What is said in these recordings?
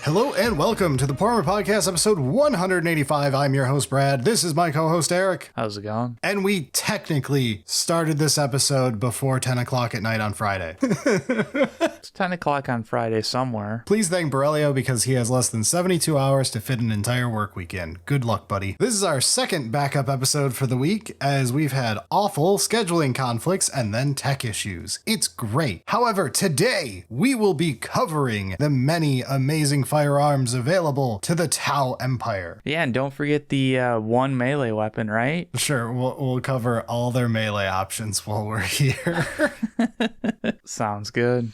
Hello and welcome to the Warhammer Podcast, episode 185. I'm your host, Brad. This is my co-host, Eric. How's it going? And we technically started this episode before 10 o'clock at night on Friday. It's 10 o'clock on Friday somewhere. Please thank Borrelio because he has less than 72 hours to fit an entire work weekend. Good luck, buddy. This is our second backup episode for the week, as we've had awful scheduling conflicts and then tech issues. It's great. However, today we will be covering the many amazing firearms available to the Tau Empire. Yeah, and don't forget the one melee weapon, right? Sure, we'll cover all their melee options while we're here. Sounds good.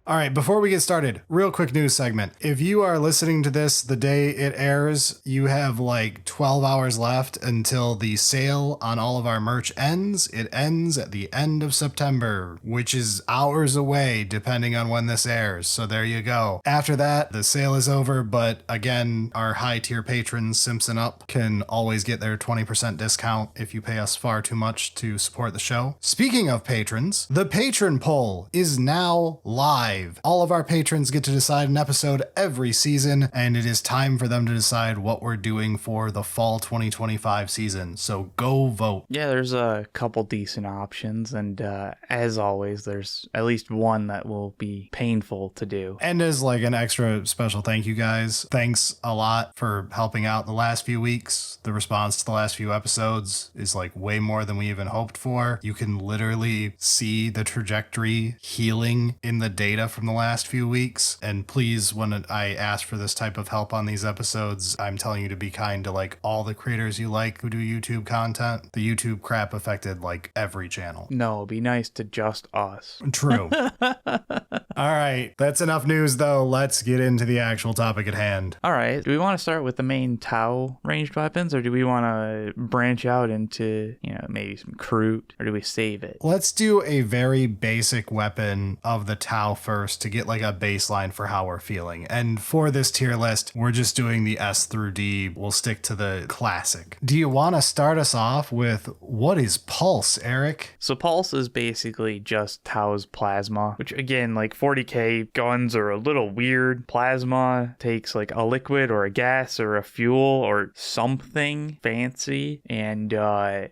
All right, before we get started, real quick news segment. If you are listening to this the day it airs, you have like 12 hours left until the sale on all of our merch ends. It ends at the end of September, which is hours away depending on when this airs. So there you go. After that, the sale is over, but again, our high tier patrons, Simpson Up, can always get their 20% discount if you pay us far too much to support the show. Speaking of patrons, the patron poll is now live. All of our patrons get to decide an episode every season, and it is time for them to decide what we're doing for the fall 2025 season. So go vote. Yeah, there's a couple decent options, and as always, there's at least one that will be painful to do. And as like an extra special thank you guys, thanks a lot for helping out the last few weeks. The response to the last few episodes is like way more than we even hoped for. You can literally see the trajectory healing in the data from the last few weeks. And please, when I ask for this type of help on these episodes, I'm telling you to be kind to like all the creators you like who do YouTube content. The YouTube crap affected like every channel. No, be nice to just us. True. All right, that's enough news though. Let's get into the actual topic at hand. All right, do we want to start with the main Tau ranged weapons, or do we want to branch out into, maybe some Kroot, or do we save it? Let's do a very basic weapon of the Tau first to get like a baseline for how we're feeling. And for this tier list, we're just doing the S through D. We'll stick to the classic. Do you want to start us off with what is Pulse, Eric? So Pulse is basically just Tau's plasma, which again, like 40K guns are a little weird. Plasma takes like a liquid or a gas or a fuel or something fancy and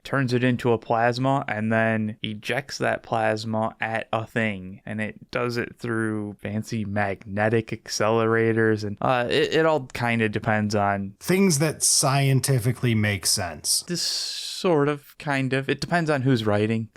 turns it into a plasma and then ejects that plasma at a thing, and it does it through fancy magnetic accelerators, and it all kind of depends on things that scientifically make sense. This sort of, kind of. It depends on who's writing.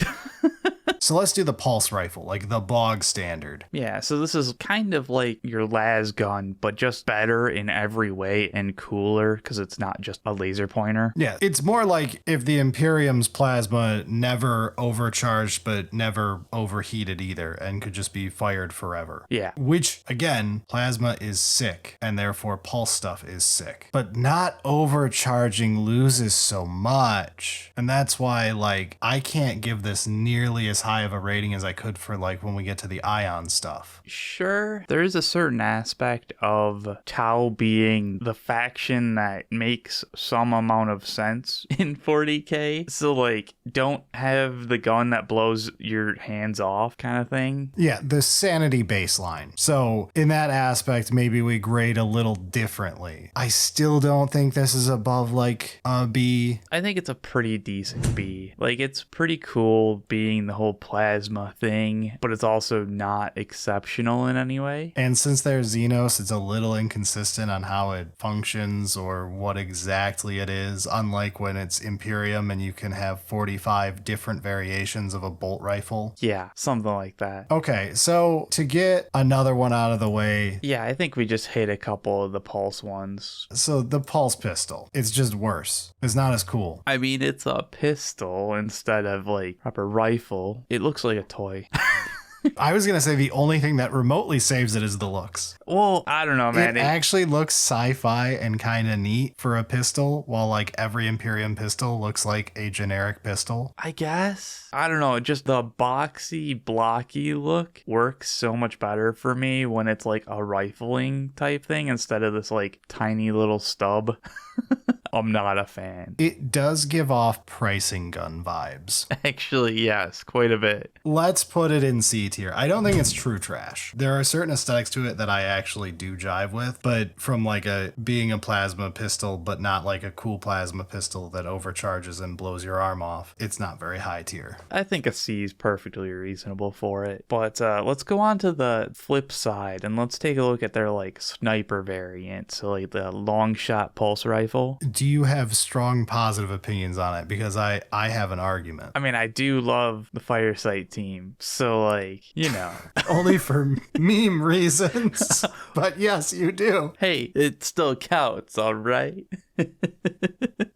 So let's do the pulse rifle, like the bog standard. Yeah, so this is kind of like your las gun, but just better in every way and cooler because it's not just a laser pointer. Yeah, it's more like if the Imperium's plasma never overcharged but never overheated either and could just be fired forever. Yeah. Which, again, plasma is sick and therefore pulse stuff is sick. But not overcharging loses so much. And that's why, like, I can't give this nearly as high of a rating as I could for like when we get to the ion stuff. Sure, there is a certain aspect of Tau being the faction that makes some amount of sense in 40K. So like, don't have the gun that blows your hands off kind of thing. Yeah, the sanity baseline. So in that aspect, maybe we grade a little differently. I still don't think this is above like a B. I think it's a pretty decent B. Like, it's pretty cool being the whole plasma thing, but it's also not exceptional in any way. And since there's Xenos, it's a little inconsistent on how it functions or what exactly it is, unlike when it's Imperium and you can have 45 different variations of a bolt rifle. Yeah, something like that. Okay, so to get another one out of the way. Yeah, I think we just hit a couple of the pulse ones. So the pulse pistol, it's just worse. It's not as cool. I mean, it's a pistol instead of like proper rifle. It looks like a toy. I was going to say the only thing that remotely saves it is the looks. Well, I don't know, man. It actually looks sci-fi and kind of neat for a pistol, while like every Imperium pistol looks like a generic pistol. I guess. I don't know. Just the boxy, blocky look works so much better for me when it's like a rifling type thing instead of this like tiny little stub. I'm not a fan. It does give off pricing gun vibes. Actually, yes, quite a bit. Let's put it in C tier. I don't think it's true trash. There are certain aesthetics to it that I actually do jive with, but from like being a plasma pistol, but not like a cool plasma pistol that overcharges and blows your arm off, it's not very high tier. I think a C is perfectly reasonable for it. But let's go on to the flip side and let's take a look at their like sniper variant. So like the Longshot pulse rifle. Do you have strong positive opinions on it? Because I have an argument. I mean, I do love the Firesight team. So like, you know. Only for meme reasons. But yes, you do. Hey, it still counts, all right?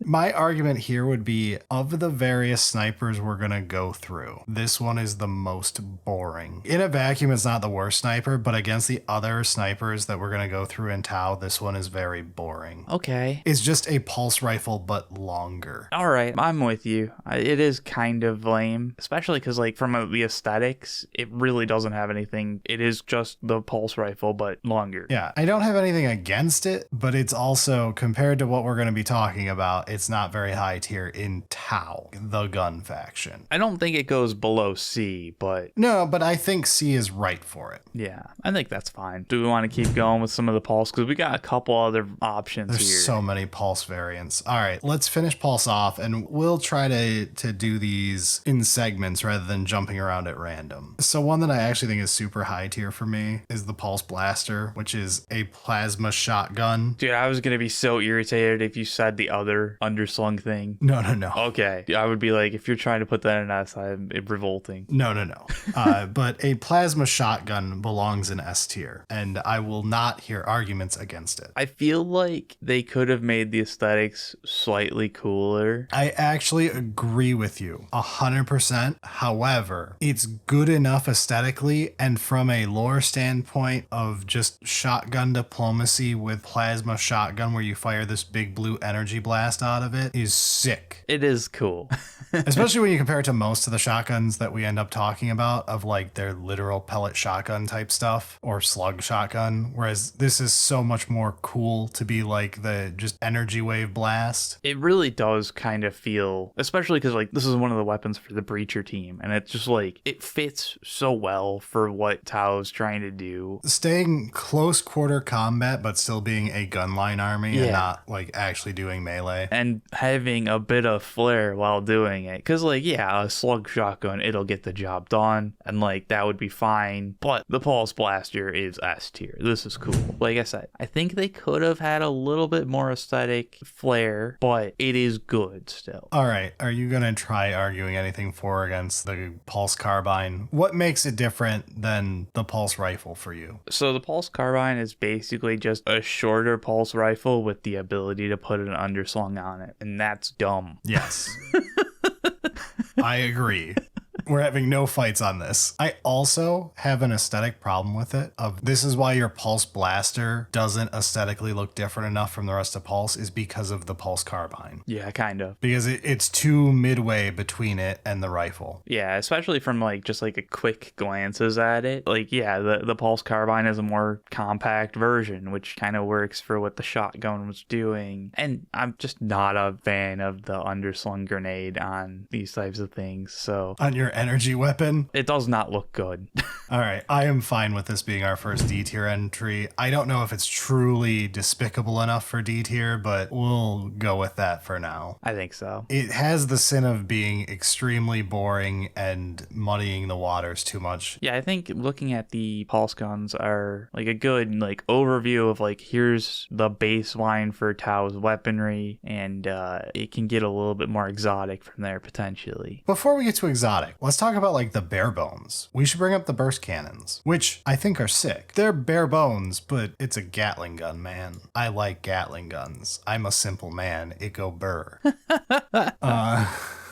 My argument here would be, of the various snipers we're going to go through, this one is the most boring. In a vacuum, it's not the worst sniper, but against the other snipers that we're going to go through in Tau, this one is very boring. Okay. It's just a pulse rifle, but longer. All right, I'm with you. It is kind of lame, especially because like from the aesthetics, it really doesn't have anything. It is just the pulse rifle, but longer. Yeah, I don't have anything against it, but it's also, compared to what we're going to be talking about, it's not very high tier in Tau, the gun faction. I don't think it goes below C, but No, but I think C is right for it. yeah, I think that's fine. Do we want to keep going with some of the pulse? Because we got a couple other options There's here. so many pulse variants. All right, let's finish pulse off, and we'll try to do these in segments rather than jumping around at random. So one that I actually think is super high tier for me is the Pulse Blaster, which is a plasma shotgun. Dude, I was going to be so irritated if you said the other underslung thing. No. Okay, I would be like, if you're trying to put that in S, I'm revolting. No. But a plasma shotgun belongs in S tier, and I will not hear arguments against it. I feel like they could have made the aesthetics slightly cooler. I actually agree with you 100%. However, it's good enough aesthetically, and from a lore standpoint of just shotgun diplomacy with plasma shotgun where you fire this big blue energy blast out of it is sick. It is cool. Especially when you compare it to most of the shotguns that we end up talking about, of like their literal pellet shotgun type stuff or slug shotgun, whereas this is so much more cool to be like the just energy wave blast. It really does kind of feel, especially because like this is one of the weapons for the Breacher team, and it's just like it fits so well for what Tao's trying to do. Staying close quarter combat but still being a gunline army Yeah. and not like actually doing melee. And having a bit of flair while doing it. Because, like, yeah, a slug shotgun, it'll get the job done. And, like, that would be fine. But the Pulse Blaster is S tier. This is cool. Like I said, I think they could have had a little bit more aesthetic flair, but it is good still. All right, are you going to try arguing anything for or against the Pulse Carbine? What makes it different than the Pulse Rifle for you? So the Pulse Carbine is basically just a shorter pulse rifle with the ability to put an underslung on it. And that's dumb. Yes. I agree. We're having no fights on this. I also have an aesthetic problem with it. This is why your Pulse Blaster doesn't aesthetically look different enough from the rest of Pulse, is because of the Pulse Carbine. Yeah, kind of. Because it's too midway between it and the rifle. Yeah, especially from like just like a quick glances at it. Like, yeah, the Pulse Carbine is a more compact version, which kind of works for what the shotgun was doing. And I'm just not a fan of the underslung grenade on these types of things. So On your energy weapon? it does not look good. All right, I am fine with this being our first D tier entry. I don't know if it's truly despicable enough for D tier, but we'll go with that for now. I think so. It has the sin of being extremely boring and muddying the waters too much. Yeah, I think looking at the pulse guns are like a good like overview of like here's the baseline for Tao's weaponry, and it can get a little bit more exotic from there potentially. Before we get to exotic, let's talk about like the bare bones. We should bring up the burst cannons, which I think are sick. They're bare bones, but it's a Gatling gun, man. I like Gatling guns. I'm a simple man. It go burr.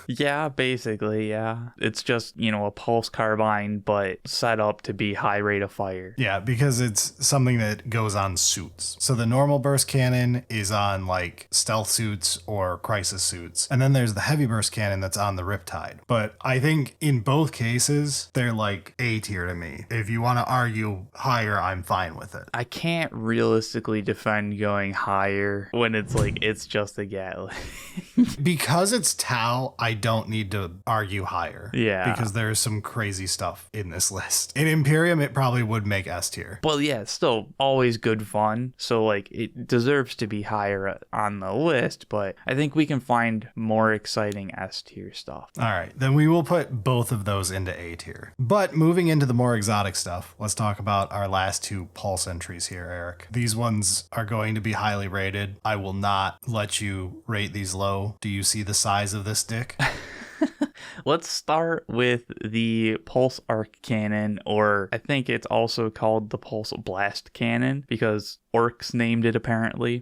Yeah, basically, yeah. It's just, a pulse carbine, but set up to be high rate of fire. Yeah, because it's something that goes on suits. So the normal burst cannon is on like stealth suits or crisis suits. And then there's the heavy burst cannon that's on the Riptide. But I think in both cases, they're like A tier to me. If you want to argue higher, I'm fine with it. I can't realistically defend going higher when it's just a Gatling. Because it's Tau, I don't need to argue higher. Yeah. Because there's some crazy stuff in this list. In Imperium, it probably would make S tier. Well, yeah, it's still always good fun. So, it deserves to be higher on the list, but I think we can find more exciting S tier stuff. All right, then we will put both of those into A tier. But moving into the more exotic stuff, let's talk about our last two pulse entries here, Eric. These ones are going to be highly rated. I will not let you rate these low. Do you see the size of this dick? Let's start with the Pulse Arc Cannon, or I think it's also called the Pulse Blast Cannon because orcs named it apparently.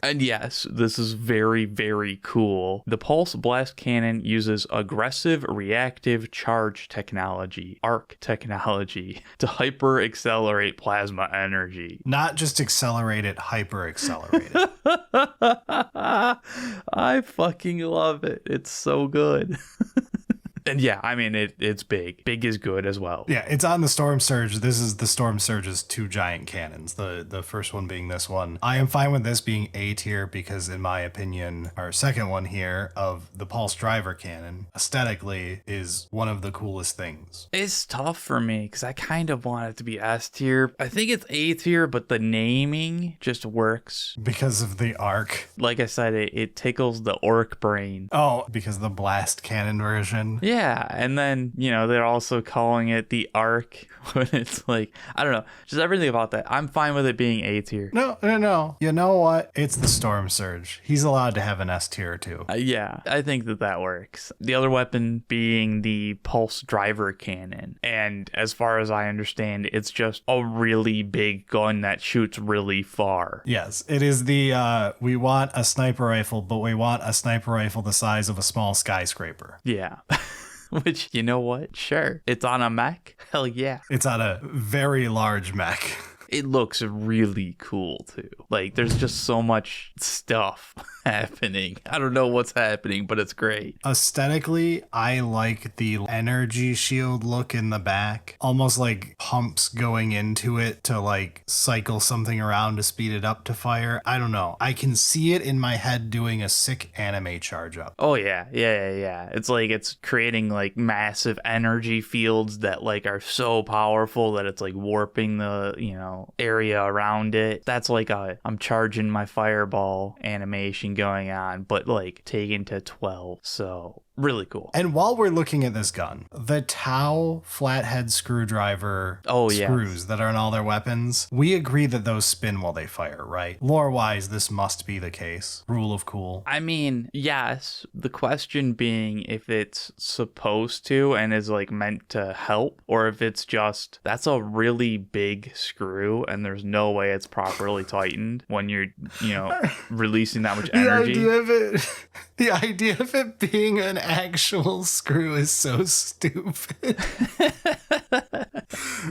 And yes, this is very, very cool. The Pulse Blast Cannon uses aggressive reactive charge technology, ARC technology, to hyper accelerate plasma energy. Not just accelerate it, hyper accelerate it. I fucking love it. It's so good. And yeah, I mean, it's big. Big is good as well. Yeah, it's on the Storm Surge. This is the Storm Surge's two giant cannons, the first one being this one. I am fine with this being A tier because, in my opinion, our second one here of the Pulse Driver Cannon, aesthetically, is one of the coolest things. It's tough for me because I kind of want it to be S tier. I think it's A tier, but the naming just works. Because of the arc. Like I said, it tickles the orc brain. Oh, because the Blast Cannon version. Yeah, and then, they're also calling it the Arc when it's like, I don't know, just everything about that. I'm fine with it being A tier. No. You know what? It's the Storm Surge. He's allowed to have an S tier too. Yeah, I think that works. The other weapon being the Pulse Driver Cannon. And as far as I understand, it's just a really big gun that shoots really far. Yes, it is the, we want a sniper rifle, but we want a sniper rifle the size of a small skyscraper. Yeah. Which, you know what? Sure. It's on a mech? Hell yeah. It's on a very large mech. It looks really cool too. There's just so much stuff happening. I don't know what's happening, but it's great. Aesthetically, I like the energy shield look in the back. Almost like pumps going into it to cycle something around to speed it up to fire. I don't know. I can see it in my head doing a sick anime charge up. Oh yeah. It's it's creating massive energy fields that are so powerful that it's warping the, area around it. That's I'm charging my fireball animation going on, but taken to 12. So really cool. And while we're looking at this gun, the Tau flathead screwdriver screws that are in all their weapons, we agree that those spin while they fire, right? Lore-wise, this must be the case. Rule of cool. I mean, yes. The question being if it's supposed to and is meant to help, or if it's just, that's a really big screw and there's no way it's properly tightened when you're, releasing that much energy. The idea of it being an actual screw is so stupid.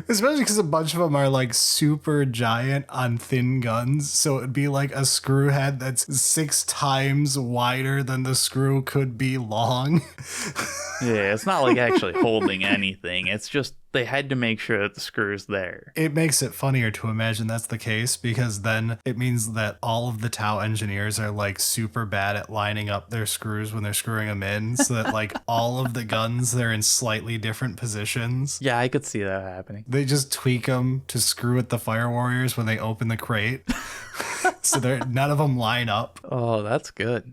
Especially because a bunch of them are super giant on thin guns. So it'd be a screw head that's 6 times wider than the screw could be long. Yeah, it's not actually holding anything. It's just they had to make sure that the screw's there. It makes it funnier to imagine that's the case, because then it means that all of the Tau engineers are super bad at lining up their screws when they're screwing them in, so that all of the guns, they're in slightly different positions. Yeah, I could see that happening. They just tweak them to screw with the Fire Warriors when they open the crate. So none of them line up. Oh, that's good.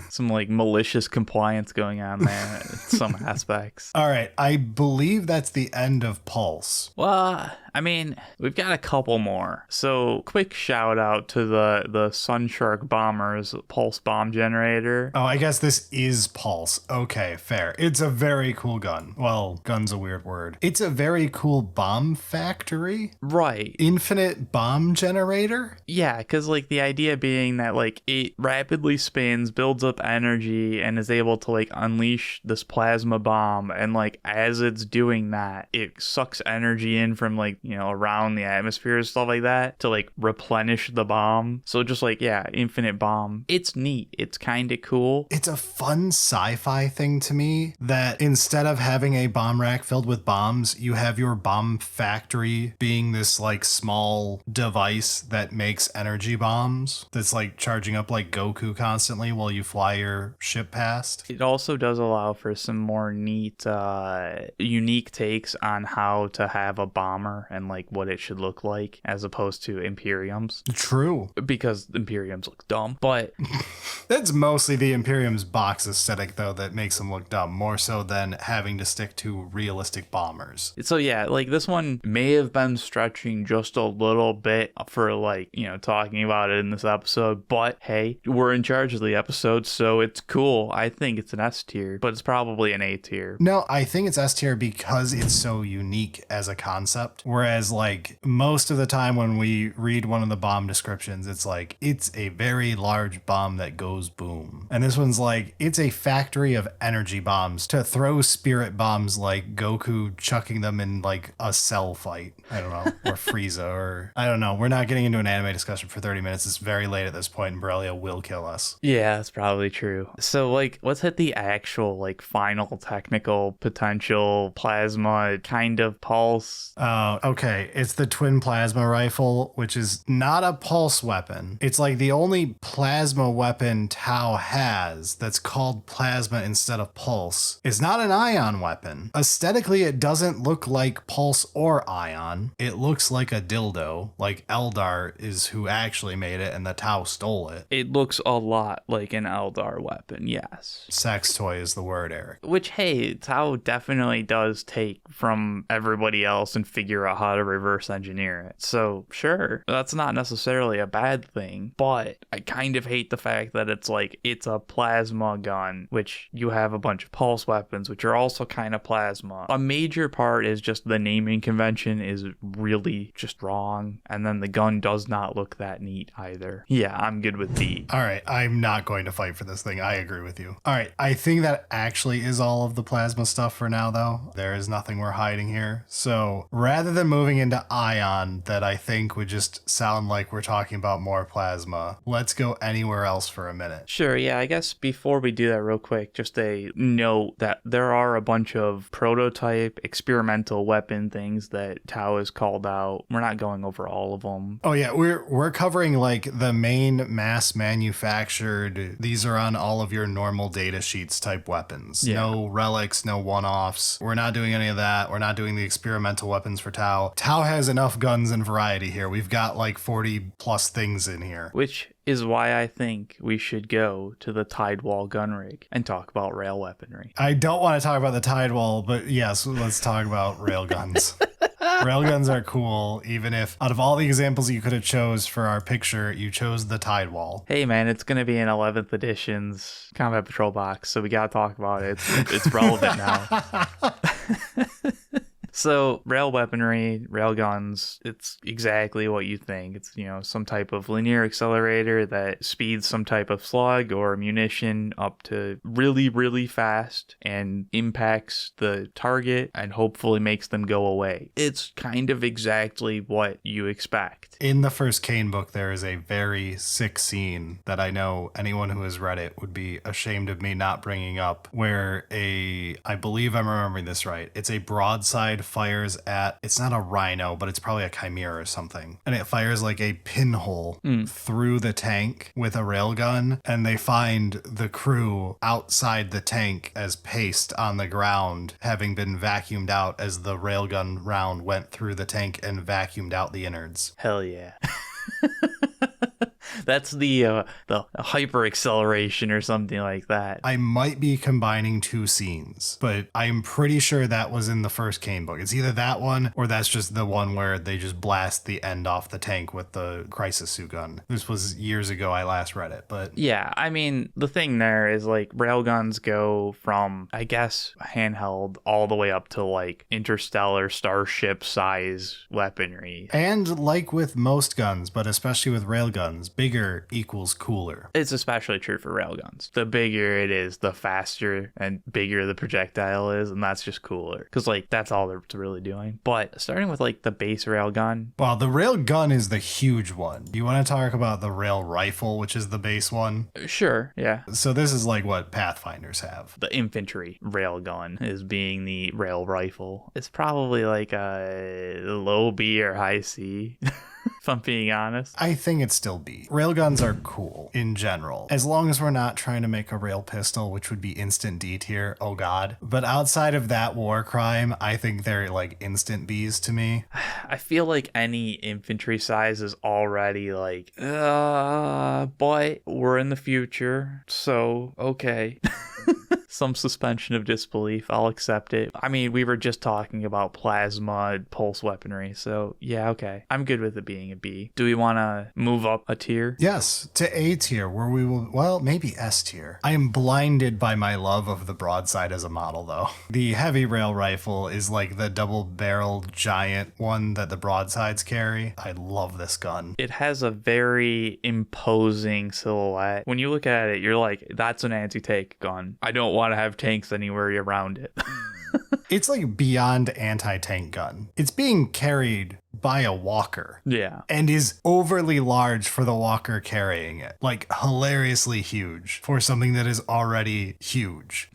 Some malicious compliance going on there in some aspects. All right, I believe that's the end of Pulse. Well, I mean, we've got a couple more. So, quick shout out to the Sunshark Bomber's Pulse Bomb Generator. Oh, I guess this is Pulse. Okay, fair. It's a very cool gun. Well, gun's a weird word. It's a very cool bomb factory. Right. Infinite bomb generator? Yeah, because because like the idea being that like it rapidly spins, builds up energy, and is able to like unleash this plasma bomb, and like as it's doing that, it sucks energy in from like, you know, around the atmosphere and stuff like that to like replenish the bomb. So just like, yeah, infinite bomb. It's neat. It's kind of cool. It's a fun sci-fi thing to me that instead of having a bomb rack filled with bombs, you have your bomb factory being this like small device that makes energy bombs that's like charging up like Goku constantly while you fly your ship past. It also does allow for some more neat, unique takes on how to have a bomber and like what it should look like as opposed to Imperiums. True. Because Imperiums look dumb, but that's mostly the Imperium's box aesthetic though that makes them look dumb, more so than having to stick to realistic bombers. So yeah, like this one may have been stretching just a little bit for like, you know, talking about it in this episode, but hey, we're in charge of the episode, so it's cool. I think it's an S tier, but it's probably an A tier. No, I think it's S tier because it's so unique as a concept. Whereas like most of the time when we read one of the bomb descriptions, it's like, it's a very large bomb that goes boom. And this one's like, it's a factory of energy bombs to throw spirit bombs like Goku chucking them in like a cell fight. I don't know. Or Frieza or I don't know. We're not getting into an anime discussion for 30 minutes. It's very late at this point and Borrelia will kill us. Yeah, that's probably true. So like, let's hit the actual like final technical potential plasma kind of pulse. Okay. It's the twin plasma rifle, which is not a pulse weapon. It's like the only plasma weapon Tau has that's called plasma instead of pulse. It's not an ion weapon. Aesthetically, it doesn't look like pulse or ion. It looks like a dildo, like Eldar is who actually made it and the Tau stole it. It looks a lot like an Aeldari weapon, yes. Sex toy is the word, Eric. Which, hey, Tau definitely does take from everybody else and figure out how to reverse engineer it. So, sure, that's not necessarily a bad thing, but I kind of hate the fact that it's like, it's a plasma gun, which you have a bunch of pulse weapons, which are also kind of plasma. A major part is just the naming convention is really just wrong, and then the gun does not look that neat either. Yeah, I'm good with B. All right, I'm not going to fight for this thing. I agree with you. All right, I think that actually is all of the plasma stuff for now, though. There is nothing we're hiding here. So rather than moving into ion, that I think would just sound like we're talking about more plasma, let's go anywhere else for a minute. Sure, yeah, I guess before we do that real quick, just a note that there are a bunch of prototype experimental weapon things that Tau has called out. We're not going over all of them. Oh yeah, we're covering like the main mass manufactured, these are on all of your normal data sheets type weapons. Yeah. No relics, no one-offs. We're not doing any of that. We're not doing the experimental weapons for Tau. Tau has enough guns and variety here. We've got like 40 plus things in here. Which is why I think we should go to the Tidewall gun rig and talk about rail weaponry. I don't want to talk about the Tidewall, but yes, let's talk about railguns. Railguns are cool, even if out of all the examples you could have chose for our picture, you chose the Tidewall. Hey man, it's going to be an 11th edition's Combat Patrol box, so we got to talk about it. It's relevant now. So rail weaponry, rail guns, it's exactly what you think. It's, you know, some type of linear accelerator that speeds some type of slug or munition up to really, really fast and impacts the target and hopefully makes them go away. It's kind of exactly what you expect. In the first Kane book, there is a very sick scene that I know anyone who has read it would be ashamed of me not bringing up, where I believe I'm remembering this right, it's a broadside fires at, it's not a rhino, but it's probably a chimera or something. And it fires like a pinhole through the tank with a railgun. And they find the crew outside the tank as paste on the ground, having been vacuumed out as the railgun round went through the tank and vacuumed out the innards. Hell yeah. That's the hyper acceleration or something like that. I might be combining two scenes, but I'm pretty sure that was in the first Kane book. It's either that one or that's just the one where they just blast the end off the tank with the crisis suit gun. This was years ago I last read it, but yeah, I mean, the thing there is like railguns go from, I guess, handheld all the way up to like interstellar starship size weaponry. And like with most guns, but especially with railguns, bigger equals cooler. It's especially true for railguns. The bigger it is, the faster and bigger the projectile is, and that's just cooler. Because, like, that's all they're really doing. But starting with, like, the base railgun. Well, the railgun is the huge one. Do you want to talk about the rail rifle, which is the base one? Sure, yeah. So this is like what Pathfinders have. The infantry railgun is being the rail rifle. It's probably like a low B or high C. If I'm being honest. I think it's still B. Railguns are cool in general, as long as we're not trying to make a rail pistol, which would be instant D tier. Oh God. But outside of that war crime, I think they're like instant Bs to me. I feel like any infantry size is already like, but we're in the future, so okay. Some suspension of disbelief. I'll accept it. I mean, we were just talking about plasma pulse weaponry, so yeah, okay. I'm good with it being a B. Do we want to move up a tier? Yes, to A tier, where we will, well, maybe S tier. I am blinded by my love of the broadside as a model, though. The heavy rail rifle is like the double-barreled giant one that the broadsides carry. I love this gun. It has a very imposing silhouette. When you look at it, you're like, that's an anti-tank gun. I don't want to have tanks anywhere around it. It's like beyond anti-tank gun. It's being carried by a walker. Yeah. And is overly large for the walker carrying it. Like hilariously huge for something that is already huge.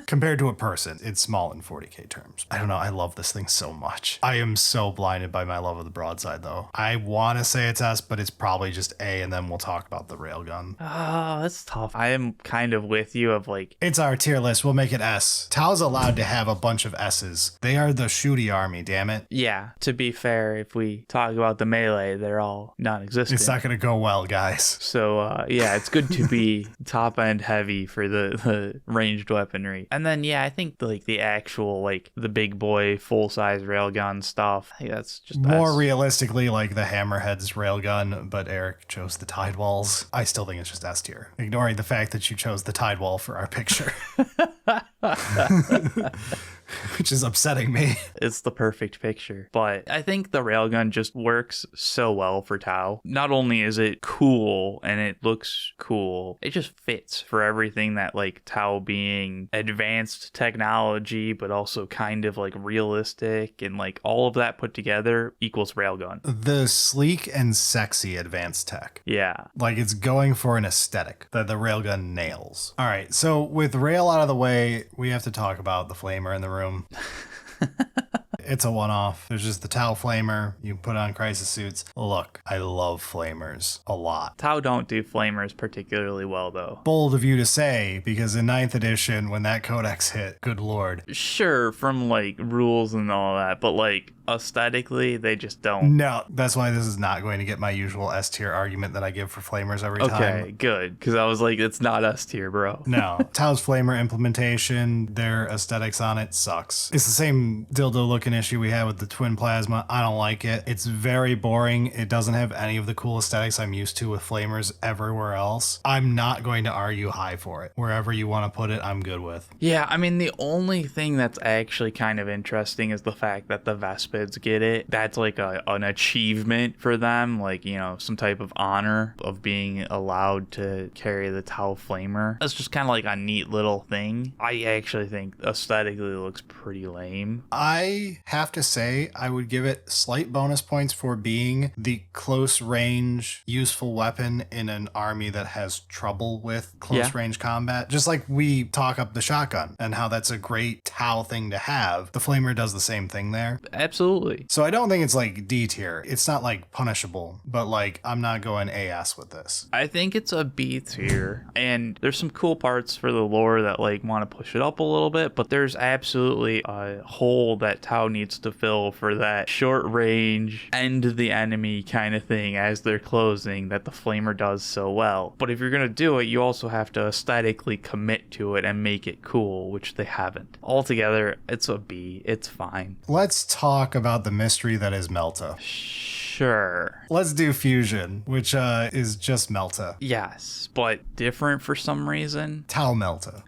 Compared to a person, it's small in 40K terms. I don't know. I love this thing so much. I am so blinded by my love of the broadside, though. I want to say it's S, but it's probably just A, and then we'll talk about the railgun. Oh, that's tough. I am kind of with you of like... It's our tier list. We'll make it S. Tao's allowed to have a bunch of S's. They are the shooty army, damn it. Yeah, to be fair, if we talk about the melee, they're all non-existent. It's not going to go well, guys. So, yeah, it's good to be top-end heavy for the ranged weaponry. And then, yeah, I think like the actual, like the big boy full-size railgun stuff, I think that's just more realistically like the Hammerhead's railgun, but Eric chose the Tidewalls. I still think it's just S tier, ignoring the fact that you chose the Tidewall for our picture. Which is upsetting me. It's the perfect picture. But I think the railgun just works so well for Tau. Not only is it cool and it looks cool, it just fits for everything that like Tau being advanced technology, but also kind of like realistic, and like all of that put together equals railgun. The sleek and sexy advanced tech. Yeah. Like it's going for an aesthetic that the railgun nails. All right, so with rail out of the way, we have to talk about the flamer in the room. It's a one-off. There's just the Tau flamer. You put on crisis suits. Look, I love flamers a lot. Tau don't do flamers particularly well, though. Bold of you to say, because in 9th edition, when that codex hit, good lord. Sure, from like rules and all that, but like aesthetically, they just don't. No, that's why this is not going to get my usual S tier argument that I give for flamers every time. Okay, good, because I was like, it's not S tier, bro. No, Tau's flamer implementation, their aesthetics on it sucks. It's the same dildo looking issue we had with the twin plasma. I don't like it. It's very boring. It doesn't have any of the cool aesthetics I'm used to with flamers everywhere else. I'm not going to argue high for it. Wherever you want to put it, I'm good with. Yeah, I mean, the only thing that's actually kind of interesting is the fact that the Vespids get it. That's like an achievement for them, like, you know, some type of honor of being allowed to carry the Tau flamer. That's just kind of like a neat little thing. I actually think aesthetically it looks pretty lame. I have to say I would give it slight bonus points for being the close range useful weapon in an army that has trouble with close range combat. Just like we talk up the shotgun and how that's a great Tau thing to have. The flamer does the same thing there. Absolutely. So I don't think it's like D tier. It's not like punishable, but like I'm not going AS with this. I think it's a B tier, and there's some cool parts for the lore that like want to push it up a little bit, but there's absolutely a hole that Tau needs to fill for that short range, end the enemy kind of thing as they're closing that the Flamer does so well. But if you're going to do it, you also have to aesthetically commit to it and make it cool, which they haven't. Altogether, it's a B. It's fine. Let's talk about the mystery that is Melta. Sure. Let's do Fusion, which is just Melta. Yes, but different for some reason. Tau Melta.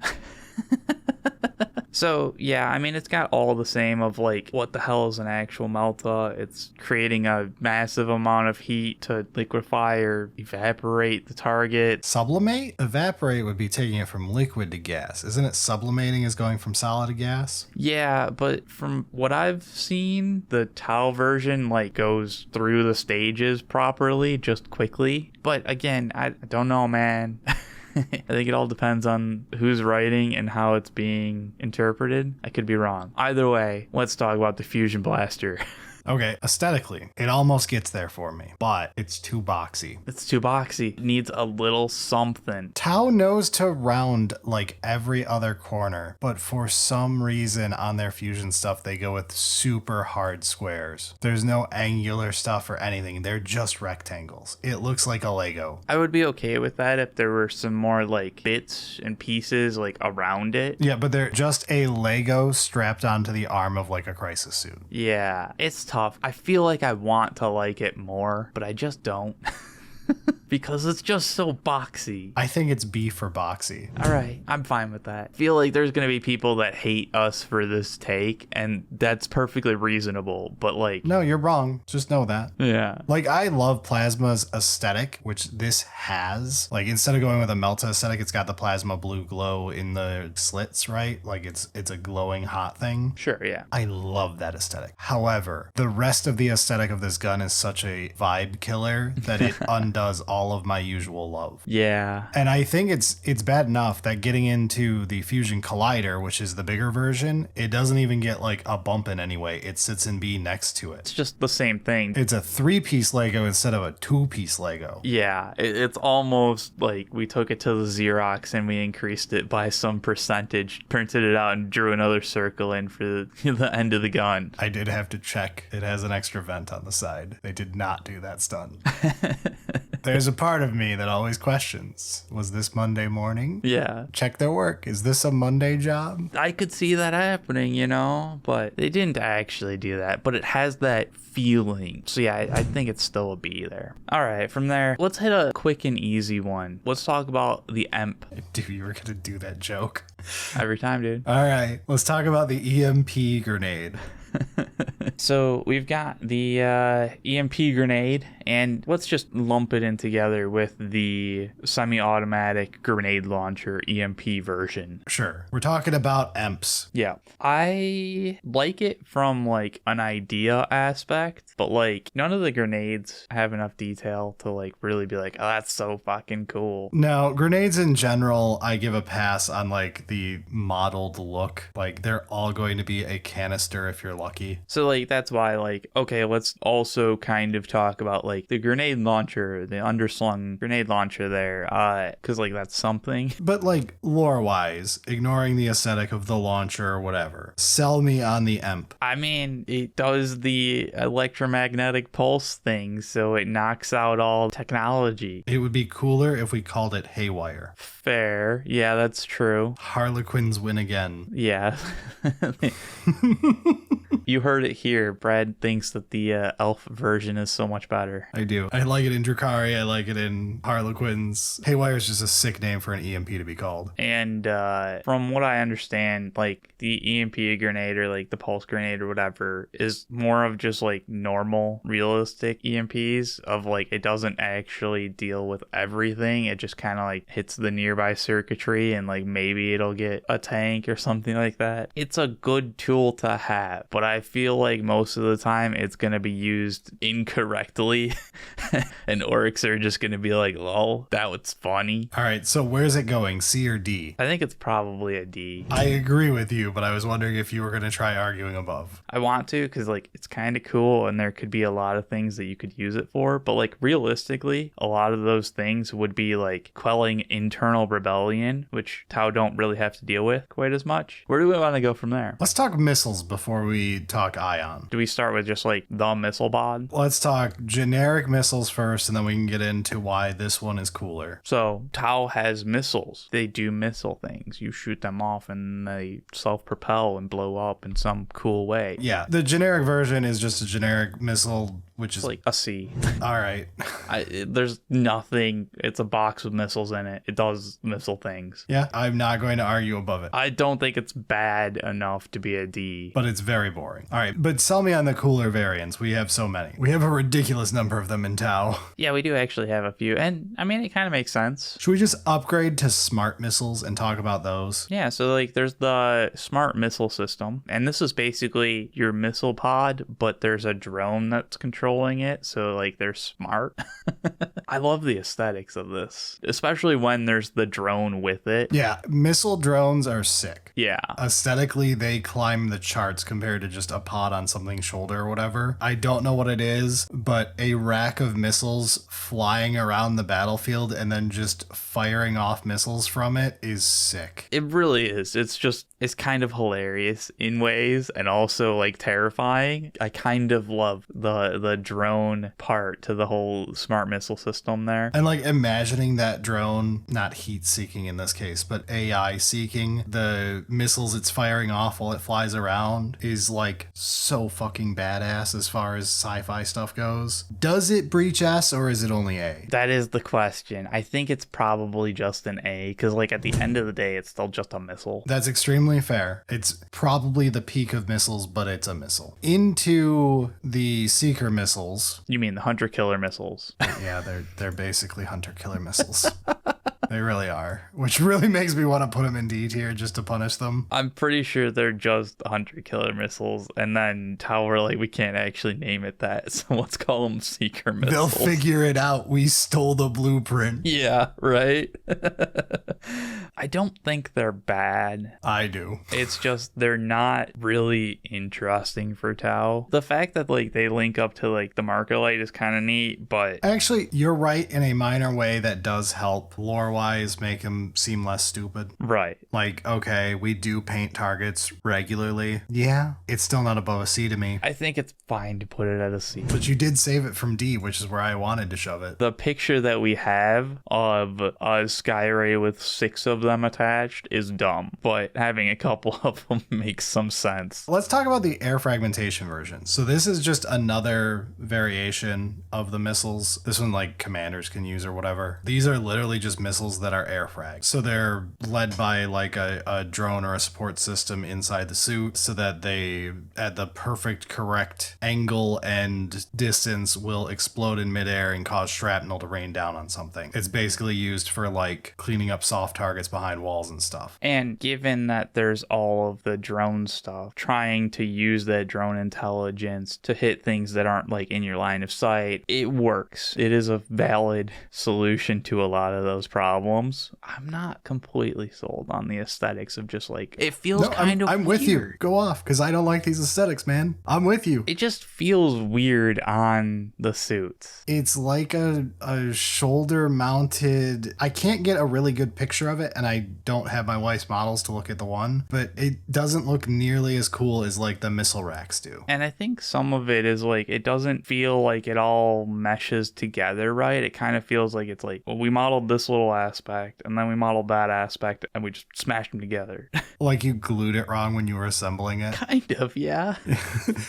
So, yeah, I mean, it's got all the same of, like, what the hell is an actual Melta? It's creating a massive amount of heat to liquefy or evaporate the target. Sublimate? Evaporate would be taking it from liquid to gas. Isn't it sublimating is going from solid to gas? Yeah, but from what I've seen, the Tau version, like, goes through the stages properly, just quickly. But, again, I don't know, man. I think it all depends on who's writing and how it's being interpreted. I could be wrong. Either way, let's talk about the Fusion Blaster. Okay, aesthetically, it almost gets there for me, but it's too boxy. It's too boxy. It needs a little something. Tau knows to round like every other corner, but for some reason on their Fusion stuff, they go with super hard squares. There's no angular stuff or anything. They're just rectangles. It looks like a Lego. I would be okay with that if there were some more like bits and pieces like around it. Yeah, but they're just a Lego strapped onto the arm of like a crisis suit. Yeah, it's tough. I feel like I want to like it more, but I just don't. Because it's just so boxy. I think it's B for boxy. All right, I'm fine with that. I feel like there's going to be people that hate us for this take, and that's perfectly reasonable, but like... No, you're wrong. Just know that. Yeah. Like, I love Plasma's aesthetic, which this has. Like, instead of going with a Melta aesthetic, it's got the plasma blue glow in the slits, right? Like, it's a glowing hot thing. Sure, yeah. I love that aesthetic. However, the rest of the aesthetic of this gun is such a vibe killer that it undoes all of my usual love. Yeah. And I think it's bad enough that getting into the Fusion Collider, which is the bigger version, it doesn't even get like a bump in any way. It sits in B next to it. It's just the same thing. It's a 3-piece Lego instead of a 2-piece Lego. Yeah, it's almost like we took it to the Xerox and we increased it by some percentage, printed it out and drew another circle in for the end of the gun. I did have to check. It has an extra vent on the side. They did not do that stunt. There's a part of me that always questions, was this Monday morning? Yeah. Check their work. Is this a Monday job? I could see that happening, you know, but they didn't actually do that, but it has that feeling. So yeah, I think it's still a B there. All right, from there, let's hit a quick and easy one. Let's talk about the EMP. Dude, you were going to do that joke. Every time, dude. All right, let's talk about the EMP grenade. So we've got the EMP grenade, and let's just lump it in together with the semi-automatic grenade launcher EMP version. Sure. We're talking about EMPs. Yeah. I like it from like an idea aspect, but like none of the grenades have enough detail to like really be like, oh, that's so fucking cool. No, grenades in general, I give a pass on like the modeled look. Like they're all going to be a canister if you're lucky. So like that's why like, okay, let's also kind of talk about like the grenade launcher, the underslung grenade launcher there, because like that's something. But like lore wise, ignoring the aesthetic of the launcher or whatever, sell me on the EMP. I mean, it does the electromagnetic pulse thing, so it knocks out all technology. It would be cooler if we called it Haywire. Fair. Yeah, that's true. Harlequins win again. Yeah. You heard it here. Brad thinks that the elf version is so much better. I do. I like it in Drukhari. I like it in Harlequins. Haywire is just a sick name for an EMP to be called. And from what I understand, like the EMP grenade or like the pulse grenade or whatever is more of just like normal, realistic EMPs of like it doesn't actually deal with everything. It just kind of like hits the nearby circuitry and like maybe it'll get a tank or something like that. It's a good tool to have, but I feel like most of the time it's going to be used incorrectly and orcs are just going to be like, lol, that was funny. All right, so where's it going, C or D? I think it's probably a D. I agree with you, but I was wondering if you were going to try arguing above. I want to because like it's kind of cool and there could be a lot of things that you could use it for, but like realistically, a lot of those things would be like quelling internal rebellion, which Tau don't really have to deal with quite as much. Where do we want to go from there? Let's talk missiles before we talk Ion. Do we start with just like the missile pod? Let's talk generic missiles first, and then we can get into why this one is cooler. So Tau has missiles. They do missile things. You shoot them off and they self-propel and blow up in some cool way. Yeah, the generic version is just a generic missile, which is Like a C. all right. There's nothing. It's a box with missiles in it. It does missile things. Yeah, I'm not going to argue above it. I don't think it's bad enough to be a D. But it's very boring. All right, but sell me on the cooler variants. We have so many. We have a ridiculous number of them in Tau. Yeah, we do actually have a few. And I mean, it kind of makes sense. Should we just upgrade to smart missiles and talk about those? Yeah, so like there's the smart missile system. And this is basically your missile pod, but there's a drone that's controlling it. So like they're smart. I love the aesthetics of this, especially when there's the drone with it. Yeah, missile drones are sick. Yeah. Aesthetically, they climb the charts compared to just a pod on something's shoulder or whatever. I don't know what it is, but a rack of missiles flying around the battlefield and then just firing off missiles from it is sick. It really is. It's kind of hilarious in ways and also like terrifying. I kind of love the drone part to the whole smart missile system there. And like imagining that drone, not heat seeking in this case, but AI seeking the missiles it's firing off while it flies around is like so fucking badass as far as sci-fi stuff goes. Does it breach S or is it only A? That is the question. I think it's probably just an A because like at the end of the day, it's still just a missile. That's extremely fair. It's probably the peak of missiles, but it's a missile. Into the Seeker missiles. You mean the hunter killer missiles? Yeah, they're basically hunter killer missiles. They really are, which really makes me want to put them in D tier just to punish them. I'm pretty sure they're just hunter killer missiles, and then Tau were like, we can't actually name it that, so let's call them seeker missiles. They'll figure it out. We stole the blueprint. Yeah, right? I don't think they're bad. I do. It's just they're not really interesting for Tau. The fact that like they link up to like the Markolite is kind of neat, but actually, you're right in a minor way that does help lore-wise make him seem less stupid. Right. Like, okay, we do paint targets regularly. Yeah, it's still not above a C to me. I think it's fine to put it at a C. But you did save it from D, which is where I wanted to shove it. The picture that we have of a Skyray with 6 of them attached is dumb, but having a couple of them makes some sense. Let's talk about the air fragmentation version. So this is just another variation of the missiles. This one like commanders can use or whatever. These are literally just missiles that are air frags. So they're led by like a drone or a support system inside the suit so that they at the perfect correct angle and distance will explode in midair and cause shrapnel to rain down on something. It's basically used for like cleaning up soft targets behind walls and stuff. And given that there's all of the drone stuff, trying to use that drone intelligence to hit things that aren't like in your line of sight, it works. It is a valid solution to a lot of those problems. I'm not completely sold on the aesthetics of just like, it feels I'm with you. Go off, because I don't like these aesthetics, man. I'm with you. It just feels weird on the suits. It's like a shoulder mounted, I can't get a really good picture of it, and I don't have my wife's models to look at the one, but it doesn't look nearly as cool as like the missile racks do. And I think some of it is like, it doesn't feel like it all meshes together right. It kind of feels like it's like, well, we modeled this little aspect and then we modeled that aspect and we just smashed them together. Like you glued it wrong when you were assembling it? Kind of, yeah.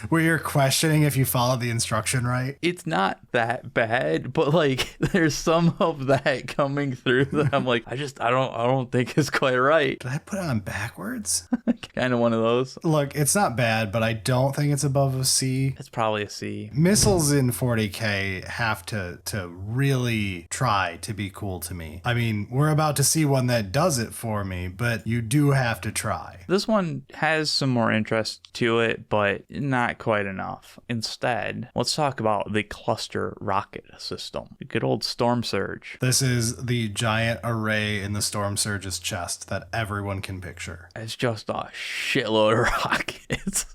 Where you're questioning if you followed the instruction right? It's not that bad, but like there's some of that coming through that I'm like, I don't think it's quite right. Did I put it on backwards? Kind of one of those. Look, it's not bad, but I don't think it's above a C. It's probably a C. Missiles in 40K have to really try to be cool to me. I mean, we're about to see one that does it for me, but you do have to try. This one has some more interest to it, but not quite enough. Instead, let's talk about the cluster rocket system. The good old Storm Surge. This is the giant array in the Storm Surge's chest that everyone can picture. It's just a shitload of rockets.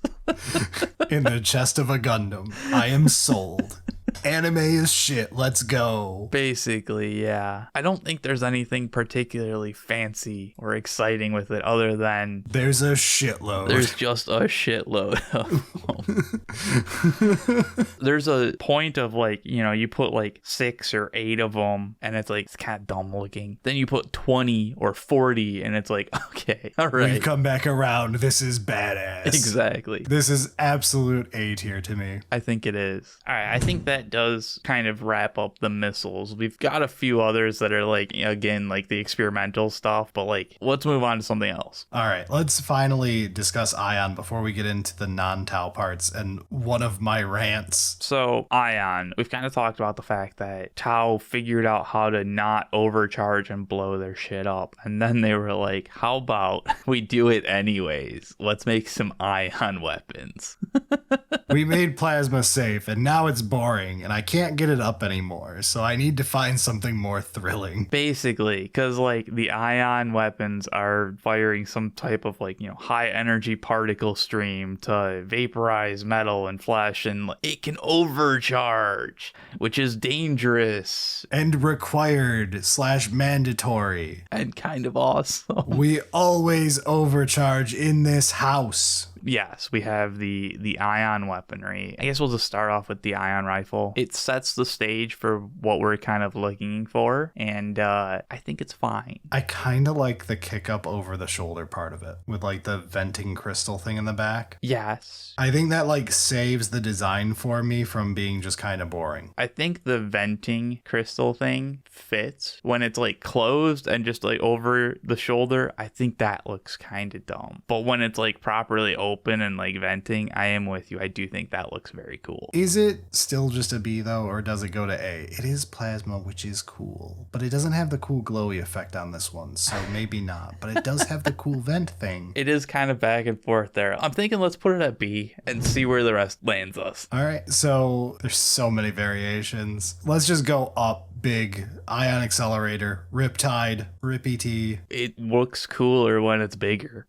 In the chest of a Gundam. I am sold. Anime is shit. Let's go. Basically, yeah. I don't think there's anything particularly fancy or exciting with it other than there's a shitload. There's just a shitload of them. There's a point of like, you know, you put like 6 or 8 of them and it's like, it's kind of dumb looking. Then you put 20 or 40 and it's like, okay, all right. We've come back around. This is badass. Exactly. This is absolute A tier to me. I think it is. All right. I think that does kind of wrap up the missiles. We've got a few others that are like, again, like the experimental stuff, but like, let's move on to something else. All right. Let's finally discuss Ion before we get into the non-Tau parts and one of my rants. So Ion, we've kind of talked about the fact that Tau figured out how to not overcharge and blow their shit up. And then they were like, how about we do it anyways? Let's make some Ion weapons. We made plasma safe and now it's boring and I can't get it up anymore. So I need to find something more thrilling. Basically, because like the Ion weapons are firing some type of like, you know, high energy particle stream to vaporize metal and flesh, and it can overcharge, which is dangerous. And required / mandatory. And kind of awesome. We always overcharge in this house. Yes, we have the Ion weaponry. I guess we'll just start off with the Ion Rifle. It sets the stage for what we're kind of looking for, and I think it's fine. I kind of like the kick up over the shoulder part of it, with like the venting crystal thing in the back. Yes. I think that like saves the design for me from being just kind of boring. I think the venting crystal thing fits when it's like closed and just like over the shoulder. I think that looks kind of dumb. But when it's like properly open and like venting, I am with you. I do think that looks very cool. Is it still just a B though, or does it go to A? It is plasma, which is cool, but it doesn't have the cool glowy effect on this one, so maybe not. But it does have the cool vent thing. It is kind of back and forth there. I'm thinking let's put it at B and see where the rest lands us. All right, so there's so many variations. Let's just go up. Big Ion Accelerator, Riptide, Rippy-T. It looks cooler when it's bigger.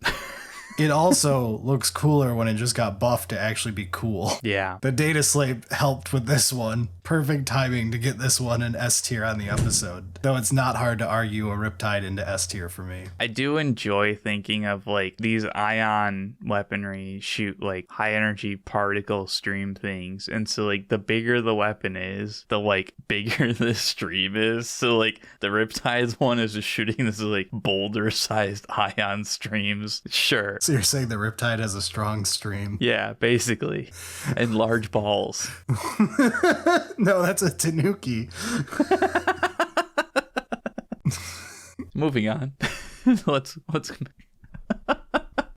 It also looks cooler when it just got buffed to actually be cool. Yeah. The data slate helped with this one. Perfect timing to get this one in S tier on the episode. Though it's not hard to argue a Riptide into S tier for me. I do enjoy thinking of like these Ion weaponry shoot like high energy particle stream things. And so like the bigger the weapon is, the like bigger the stream is. So like the Riptide's one is just shooting this like boulder sized ion streams. Sure. So you're saying the Riptide has a strong stream? Yeah, basically. And large balls. No, that's a Tanuki. Moving on. let's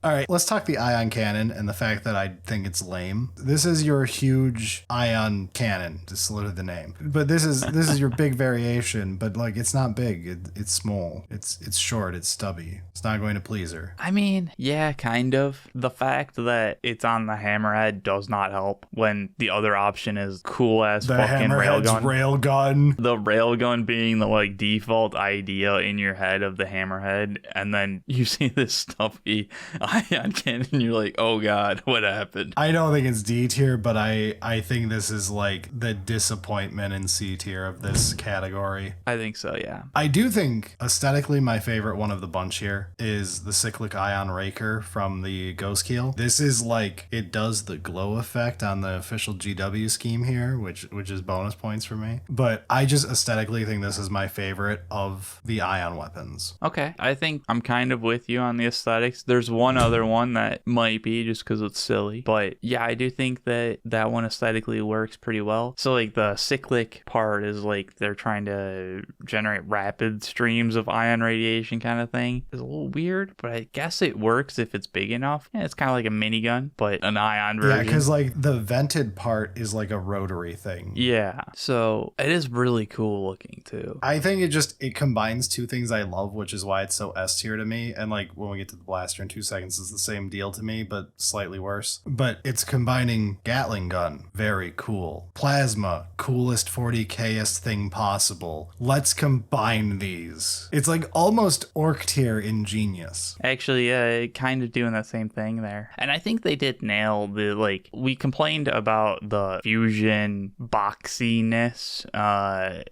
All right, let's talk the ion cannon and the fact that I think it's lame. This is your huge ion cannon, just literally the name. But this is your big variation, but like it's not big. It's small. It's short. It's stubby. It's not going to please her. I mean, yeah, kind of. The fact that it's on the hammerhead does not help when the other option is cool ass fucking railgun. Railgun. The railgun being the like default idea in your head of the hammerhead, and then you see this stuffy ion cannon, you're like, oh god, what happened? I don't think it's D tier, but I think this is like the disappointment in C tier of this category. I think so, yeah. I do think aesthetically my favorite one of the bunch here is the Cyclic Ion Raker from the Ghost Keel. This is like, it does the glow effect on the official GW scheme here, which is bonus points for me. But I just aesthetically think this is my favorite of the ion weapons. Okay, I think I'm kind of with you on the aesthetics. There's one other one that might be just because it's silly, but yeah, I do think that that one aesthetically works pretty well. So like the cyclic part is like they're trying to generate rapid streams of ion radiation kind of thing. It's a little weird, but I guess it works if it's big enough. Yeah, it's kind of like a minigun, but an ion version. Yeah, because like the vented part is like a rotary thing. Yeah, so it is really cool looking too. I think it combines two things I love, which is why it's so S tier to me. And like when we get to the blaster in 2 seconds, Weapons is the same deal to me, but slightly worse. But it's combining Gatling gun. Very cool. Plasma. Coolest 40K-est thing possible. Let's combine these. It's like almost orc tier ingenious. Actually, yeah, kind of doing that same thing there. And I think they did nail the, like, we complained about the fusion boxiness.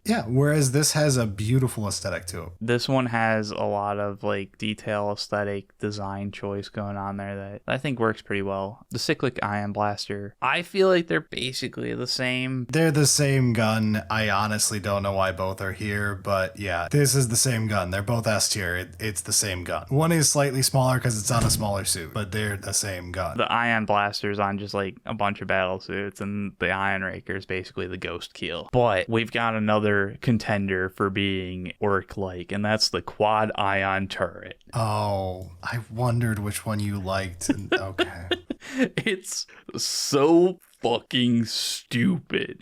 Yeah, whereas this has a beautiful aesthetic to it. This one has a lot of, like, detail, aesthetic, design choice going on there that I think works pretty well. The Cyclic Ion Blaster, I feel like they're basically the same. They're the same gun. I honestly don't know why both are here, but yeah, this is the same gun. They're both S tier. It's the same gun. One is slightly smaller because it's on a smaller suit, but they're the same gun. The Ion Blaster's on just like a bunch of battle suits, and the Ion Raker is basically the Ghost Keel. But we've got another contender for being orc-like, and that's the Quad Ion Turret. Oh, I wondered which one you liked. Okay. It's so fucking stupid.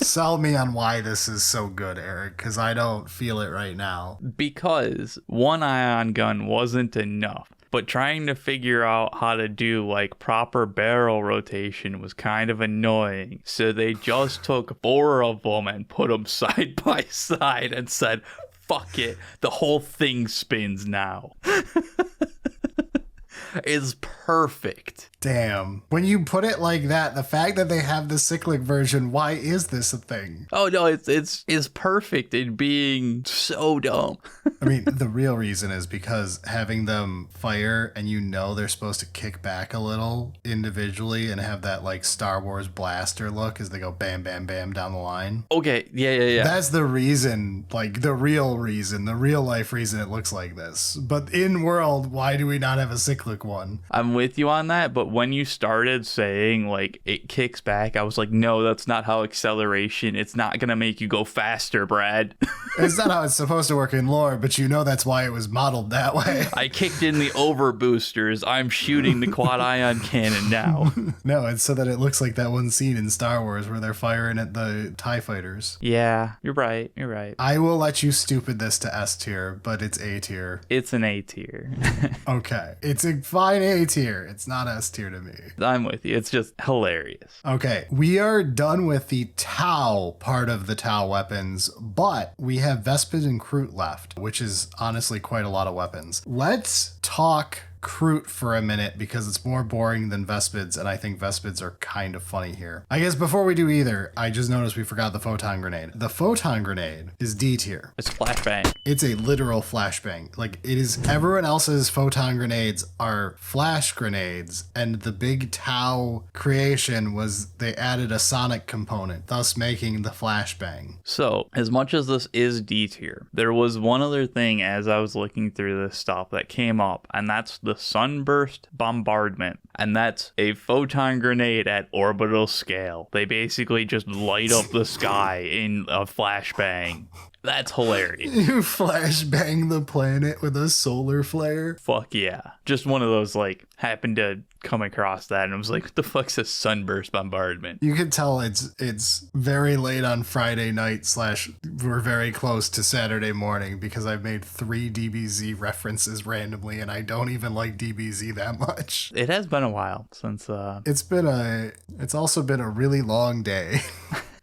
Sell me on why this is so good, Eric, because I don't feel it right now. Because one ion gun wasn't enough, but trying to figure out how to do like proper barrel rotation was kind of annoying. So they just took 4 of them and put them side by side and said, fuck it, the whole thing spins now. Is perfect. Damn. When you put it like that, the fact that they have the cyclic version, why is this a thing? Oh no, it's perfect in being so dumb. I mean, the real reason is because having them fire and they're supposed to kick back a little individually and have that like Star Wars blaster look as they go bam, bam, bam down the line. Okay, yeah. That's the reason, like the real reason, the real life reason it looks like this. But in world, why do we not have a cyclic one? I'm with you on that, but when you started saying like it kicks back, I was like, no, that's not how acceleration, it's not gonna make you go faster, Brad. It's not how it's supposed to work in lore, but that's why it was modeled that way. I kicked in the over boosters. I'm shooting the quad ion cannon now. No, it's so that it looks like that one scene in Star Wars where they're firing at the TIE fighters. Yeah, you're right. I will let you stupid this to S tier, but it's A tier. It's an A tier. Okay, it's a fine A tier. It's not S tier to me. I'm with you. It's just hilarious. Okay, we are done with the Tau part of the Tau weapons, but we have Vespid and Kroot left, which is honestly quite a lot of weapons. Let's talk Kroot for a minute because it's more boring than Vespids, and I think Vespids are kind of funny here. I guess before we do either, I just noticed we forgot the Photon Grenade. The Photon Grenade is D tier. It's flashbang. It's a literal flashbang. Like, it is, everyone else's Photon Grenades are flash grenades, and the big Tau creation was they added a sonic component, thus making the flashbang. So, as much as this is D tier, there was one other thing as I was looking through this stuff that came up, and that's the Sunburst Bombardment, and that's a photon grenade at orbital scale. They basically just light up the sky in a flashbang. That's hilarious. You flashbang the planet with a solar flare? Fuck yeah. Just one of those, like, happened to come across that and I was like, what the fuck's a Sunburst Bombardment? You can tell it's very late on Friday night / we're very close to Saturday morning because I've made 3 DBZ references randomly and I don't even like DBZ that much. It has been a while since it's also been a really long day.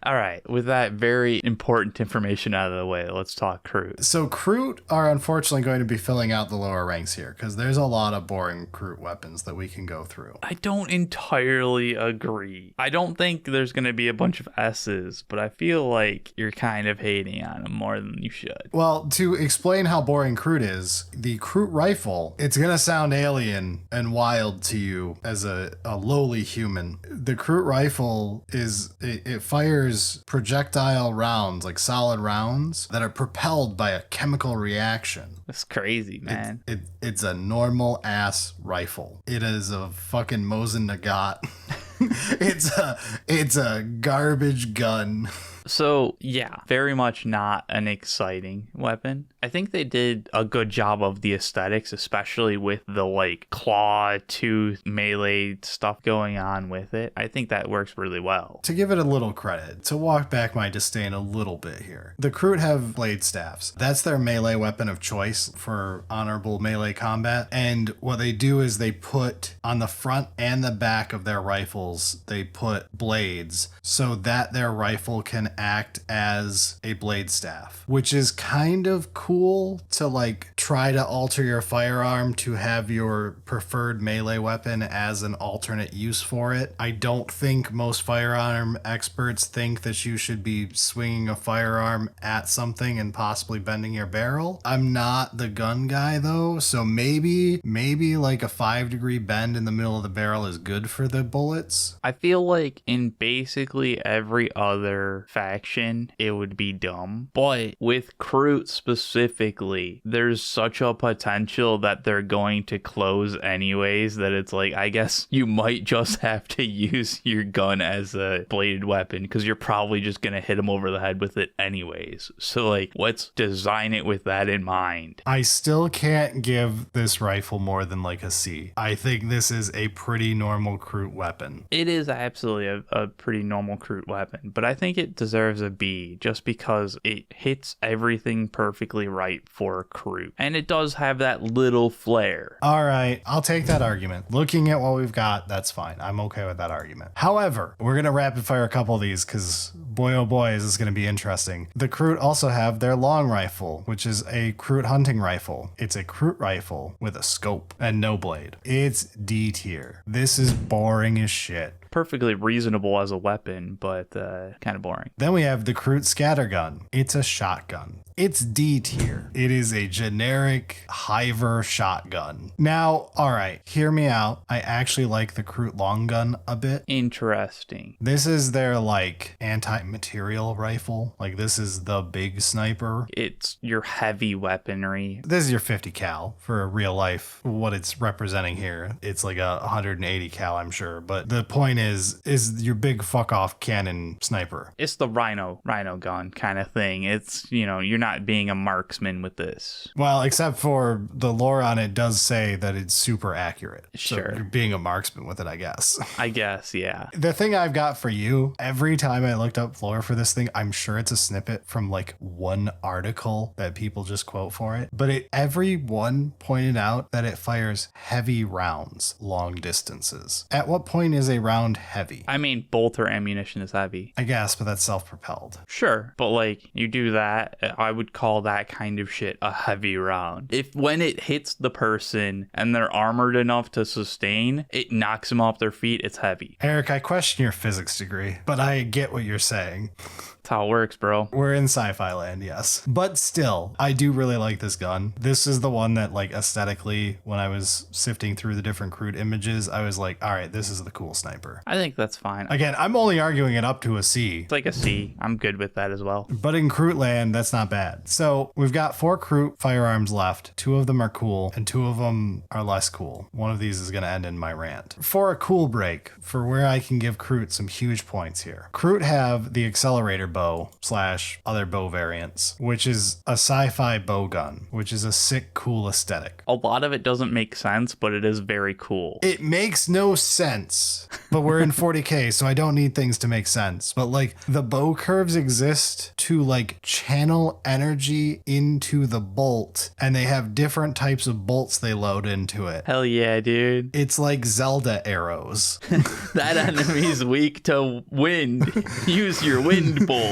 All right, with that very important information out of the way, let's talk Kroot. So Kroot are unfortunately going to be filling out the lower ranks here because there's a lot of boring Kroot weapons that we can go through. I don't entirely agree. I don't think there's going to be a bunch of S's, but I feel like you're kind of hating on them more than you should. Well, to explain how boring Kroot is, the Kroot Rifle, it's going to sound alien and wild to you as a lowly human. The Kroot Rifle it fires projectile rounds, like solid rounds, that are propelled by a chemical reaction. That's crazy, man. It's a normal ass rifle. It is a fucking Mosin Nagant. It's a garbage gun. So, yeah, very much not an exciting weapon. I think they did a good job of the aesthetics, especially with the, like, claw, tooth, melee stuff going on with it. I think that works really well. To give it a little credit, to walk back my disdain a little bit here, the Kroot have blade staffs. That's their melee weapon of choice for honorable melee combat. And what they do is they put on the front and the back of their rifles, they put blades so that their rifle can act as a blade staff, which is kind of cool to like try to alter your firearm to have your preferred melee weapon as an alternate use for it. I don't think most firearm experts think that you should be swinging a firearm at something and possibly bending your barrel. I'm not the gun guy though, so maybe like a 5-degree bend in the middle of the barrel is good for the bullets. I feel like in basically every other faction, it would be dumb. But with Kroot specifically, there's such a potential that they're going to close anyways that it's like, I guess you might just have to use your gun as a bladed weapon because you're probably just going to hit them over the head with it anyways. So like, let's design it with that in mind. I still can't give this rifle more than like a C. I think this is a pretty normal Kroot weapon. It is absolutely a pretty normal Kroot weapon, but I think it deserves a B just because it hits everything perfectly right for Kroot. And it does have that little flair. All right, I'll take that argument. Looking at what we've got, that's fine. I'm okay with that argument. However, we're going to rapid fire a couple of these because boy, oh boy, is this going to be interesting. The Kroot also have their long rifle, which is a Kroot hunting rifle. It's a Kroot rifle with a scope and no blade. It's D tier. This is boring as shit. Perfectly reasonable as a weapon, but kind of boring. Then we have the Kroot Scattergun. It's a shotgun. It's D tier. It is a generic Hiver shotgun. Now, all right, hear me out. I actually like the Kroot Long Gun a bit. Interesting. This is their like anti-material rifle. Like this is the big sniper. It's your heavy weaponry. This is your 50 cal for a real life. What it's representing here, it's like a 180 cal, I'm sure. But the point is your big fuck off cannon sniper. It's the rhino gun kind of thing. It's, you know, you're not being a marksman with this. Well, except for the lore on it does say that it's super accurate. Sure. So you're being a marksman with it, I guess. I guess, yeah. The thing I've got for you, every time I looked up lore for this thing, I'm sure it's a snippet from like one article that people just quote for it. But everyone pointed out that it fires heavy rounds long distances. At what point is a round heavy? I mean, bolter ammunition is heavy. I guess, but that's self-propelled. Sure, but like you do that, I would call that kind of shit a heavy round. If when it hits the person and they're armored enough to sustain, it knocks them off their feet, it's heavy. Eric, I question your physics degree, but I get what you're saying. That's how it works, bro. We're in sci-fi land, yes. But still, I do really like this gun. This is the one that like aesthetically, when I was sifting through the different Kroot images, I was like, all right, this is the cool sniper. I think that's fine. Again, I'm only arguing it up to a C. It's like a C. I'm good with that as well. But in Kroot land, that's not bad. So we've got 4 Kroot firearms left. 2 of them are cool and 2 of them are less cool. One of these is going to end in my rant. For a cool break, for where I can give Kroot some huge points here. Kroot have the Accelerator Bow / other bow variants, which is a sci-fi bow gun, which is a sick, cool aesthetic. A lot of it doesn't make sense, but it is very cool. It makes no sense, but we're in 40K, so I don't need things to make sense. But like the bow curves exist to like channel energy into the bolt, and they have different types of bolts they load into it. Hell yeah, dude. It's like Zelda arrows. That enemy's weak to wind. Use your wind bolt.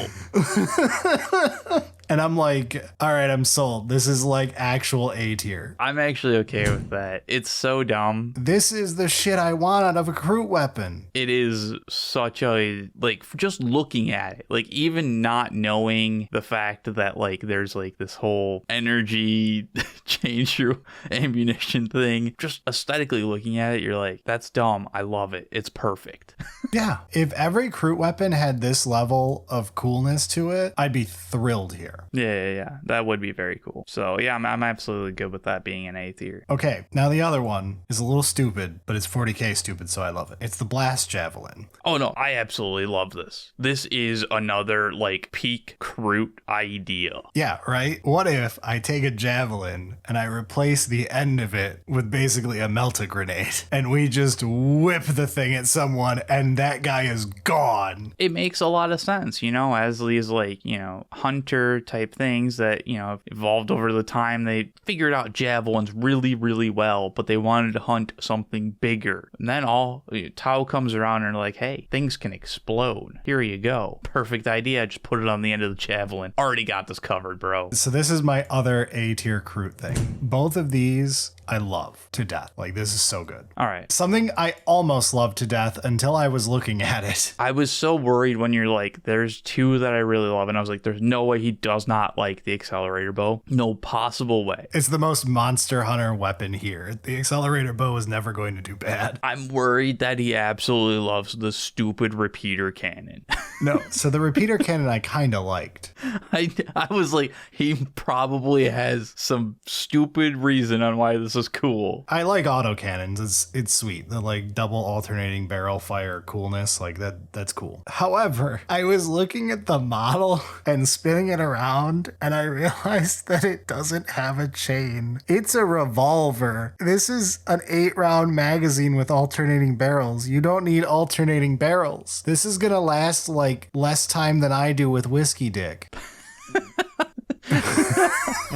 And I'm like, all right, I'm sold. This is like actual A tier. I'm actually okay with that. It's so dumb. This is the shit I want out of a Kroot weapon. It is such a, like, just looking at it, like, even not knowing the fact that, like, there's, like, this whole energy change your ammunition thing, just aesthetically looking at it, you're like, that's dumb. I love it. It's perfect. Yeah. If every Kroot weapon had this level of coolness to it, I'd be thrilled here. fire. Yeah. That would be very cool. So yeah, I'm absolutely good with that being an A tier. Okay, now the other one is a little stupid, but it's 40k stupid, so I love it. It's the Blast Javelin. Oh no, I absolutely love this. This is another like peak Kroot idea. Yeah, right? What if I take a javelin and I replace the end of it with basically a Melta grenade and we just whip the thing at someone and that guy is gone? It makes a lot of sense, you know, as these like, you know, hunter type things that, you know, evolved over the time. They figured out javelins really, really well, but they wanted to hunt something bigger. And then Tau comes around and like, hey, things can explode. Here you go. Perfect idea. Just put it on the end of the javelin. Already got this covered, bro. So this is my other A tier Kroot thing. Both of these I love to death. Like, this is so good. All right. Something I almost loved to death until I was looking at it. I was so worried when you're like, there's two that I really love. And I was like, there's no way he does not like the Accelerator Bow. No possible way. It's the most Monster Hunter weapon here. The Accelerator Bow is never going to do bad. I'm worried that he absolutely loves the stupid repeater cannon. No, so the repeater cannon I kind of liked. I was like, he probably has some stupid reason on why this is cool. I like autocannons. It's sweet. The like double alternating barrel fire coolness, like that's cool. However, I was looking at the model and spinning it around and I realized that it doesn't have a chain. It's a revolver. This is an 8-round magazine with alternating barrels. You don't need alternating barrels. This is gonna last like less time than I do with Whiskey Dick.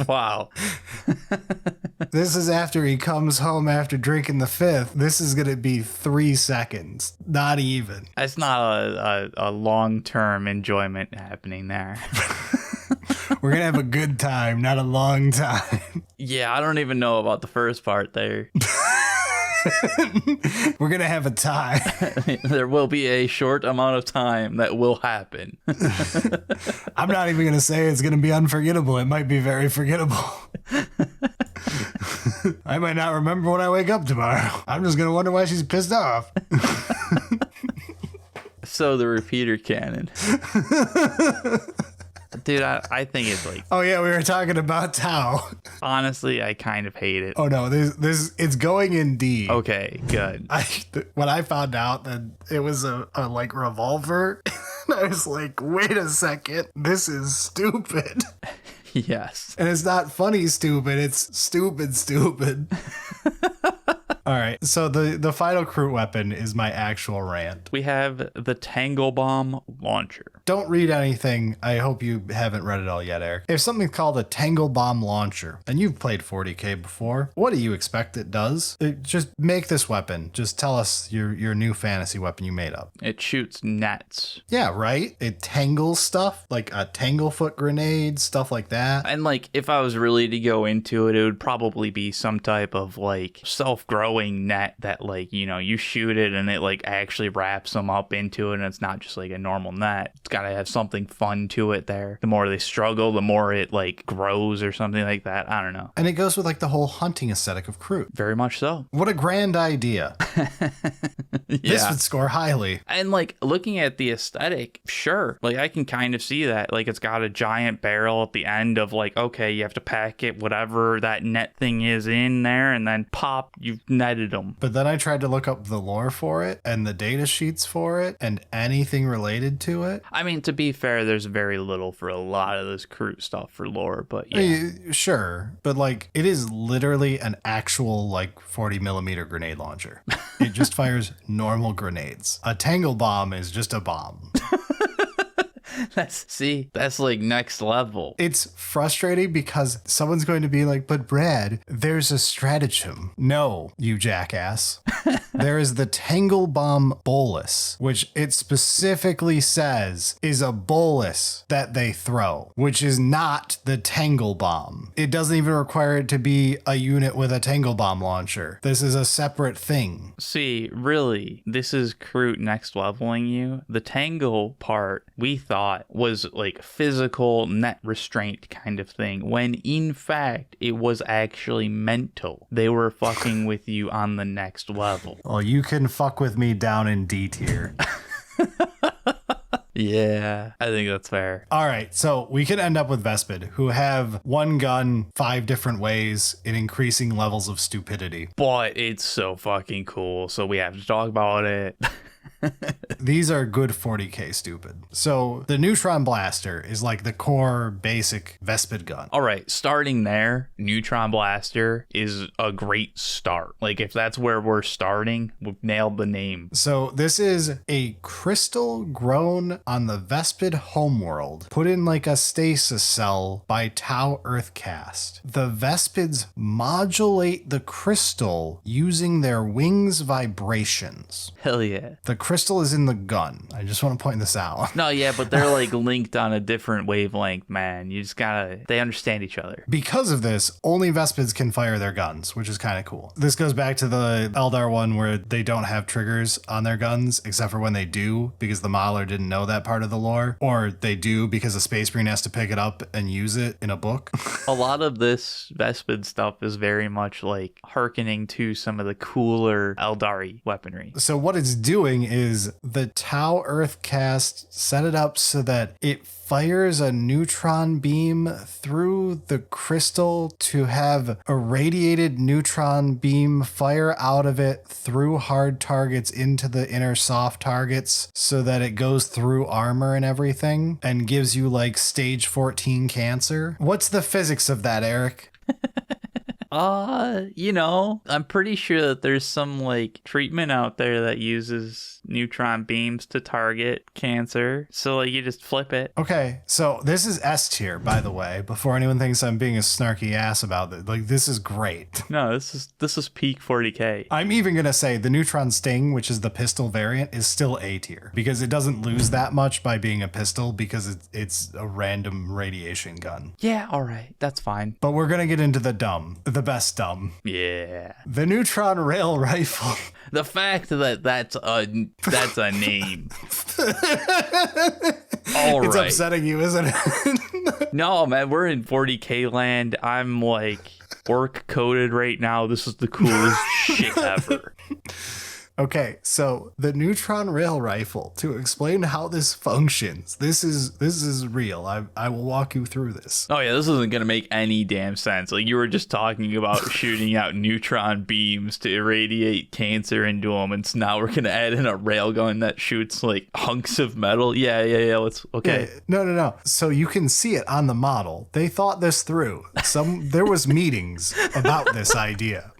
Wow. This is after he comes home after drinking the fifth. This is going to be 3 seconds. Not even. That's not a long-term enjoyment happening there. We're going to have a good time, not a long time. Yeah, I don't even know about the first part there. We're going to have a time. There will be a short amount of time that will happen. I'm not even going to say it's going to be unforgettable. It might be very forgettable. I might not remember when I wake up tomorrow. I'm just going to wonder why she's pissed off. So the repeater cannon. Dude, I think it's like... Oh, yeah, we were talking about Tau. Honestly, I kind of hate it. Oh, no, this it's going in D. Okay, good. When I found out that it was a like revolver, I was like, wait a second, this is stupid. Yes. And it's not funny stupid, it's stupid. All right, so the final Kroot weapon is my actual rant. We have the Tanglebomb Launcher. Don't read anything. I hope you haven't read it all yet, Eric. If something's called a Tanglebomb Launcher, and you've played 40k before, what do you expect it does? Just make this weapon. Just tell us your new fantasy weapon you made up. It shoots nets. Yeah, right? It tangles stuff, like a Tanglefoot grenade, stuff like that. And like, if I was really to go into it, it would probably be some type of like self-growing net that like, you know, you shoot it and it like actually wraps them up into it and it's not just like a normal net. It's got to have something fun to it there. The more they struggle, the more it like grows or something like that. I don't know. And it goes with like the whole hunting aesthetic of Kroot. Very much so. What a grand idea. This would score highly. And like looking at the aesthetic, sure. Like I can kind of see that. Like it's got a giant barrel at the end of like, okay, you have to pack it, whatever that net thing is in there, and then pop, you've netted them. But then I tried to look up the lore for it and the data sheets for it and anything related to it. I mean, to be fair, there's very little for a lot of this Kroot stuff for lore, but yeah. Sure. But like it is literally an actual like 40 millimeter grenade launcher. It just fires normal grenades. A Tangle Bomb is just a bomb. That's like next level. It's frustrating because someone's going to be like, but Brad, there's a stratagem. No, you jackass. There is the Tangle Bomb bolus, which it specifically says is a bolus that they throw, which is not the Tangle Bomb. It doesn't even require it to be a unit with a Tangle Bomb launcher. This is a separate thing. See, really, this is Kroot next leveling you. The Tangle part, we thought was like physical net restraint kind of thing, when in fact it was actually mental. They were fucking with you on the next level. Well, you can fuck with me down in D tier. Yeah, I think that's fair. All right, so we can end up with Vespid, who have one gun 5 different ways in increasing levels of stupidity. But it's so fucking cool, so we have to talk about it. These are good 40k stupid. So the Neutron Blaster is like the core basic Vespid gun. All right, starting there, Neutron Blaster is a great start. Like, if that's where we're starting, we've nailed the name. So this is a crystal grown on the Vespid homeworld, put in like a stasis cell by Tau Earthcast. The Vespids modulate the crystal using their wings' vibrations. Hell yeah. The crystal is in the gun. I just want to point this out. No, yeah, but they're like linked on a different wavelength, man. You just gotta, they understand each other. Because of this, only Vespids can fire their guns, which is kind of cool. This goes back to the Eldar one where they don't have triggers on their guns, except for when they do, because the modeler didn't know that part of the lore, or they do because a Space Marine has to pick it up and use it in a book. A lot of this Vespid stuff is very much like hearkening to some of the cooler Aeldari weaponry. So what it's doing is the Tau Earthcast set it up so that it fires a neutron beam through the crystal to have a radiated neutron beam fire out of it through hard targets into the inner soft targets so that it goes through armor and everything and gives you like stage 14 cancer. What's the physics of that, Eric? I'm pretty sure that there's some like treatment out there that uses neutron beams to target cancer. So like you just flip it. Okay, so this is S tier, by the way, before anyone thinks I'm being a snarky ass about it. Like, this is great. No, this is peak 40k. I'm even gonna say the Neutron Sting, which is the pistol variant, is still A tier because it doesn't lose that much by being a pistol because it's a random radiation gun. Yeah, all right, that's fine. But we're gonna get into the best dumb. Yeah. The Neutron Rail Rifle. The fact that that's a name. All It's right. upsetting you, isn't it? No, man, we're in 40k land. I'm like orc coded right now. This is the coolest shit ever. Okay, so the Neutron Rail Rifle, to explain how this functions, this is real. I will walk you through this. Oh yeah, this isn't gonna make any damn sense. Like, you were just talking about shooting out neutron beams to irradiate cancer into them, and so now we're gonna add in a railgun that shoots like hunks of metal. Yeah. Let's okay. Yeah, no. So you can see it on the model. They thought this through. There was meetings about this idea.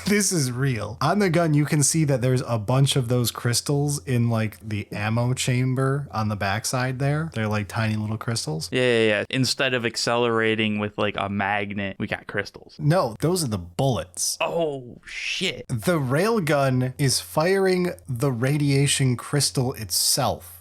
This is real. On the gun, you can see that there's a bunch of those crystals in like the ammo chamber on the backside there. They're like tiny little crystals. Yeah. Instead of accelerating with like a magnet, we got crystals. No, those are the bullets. Oh, shit. The railgun is firing the radiation crystal itself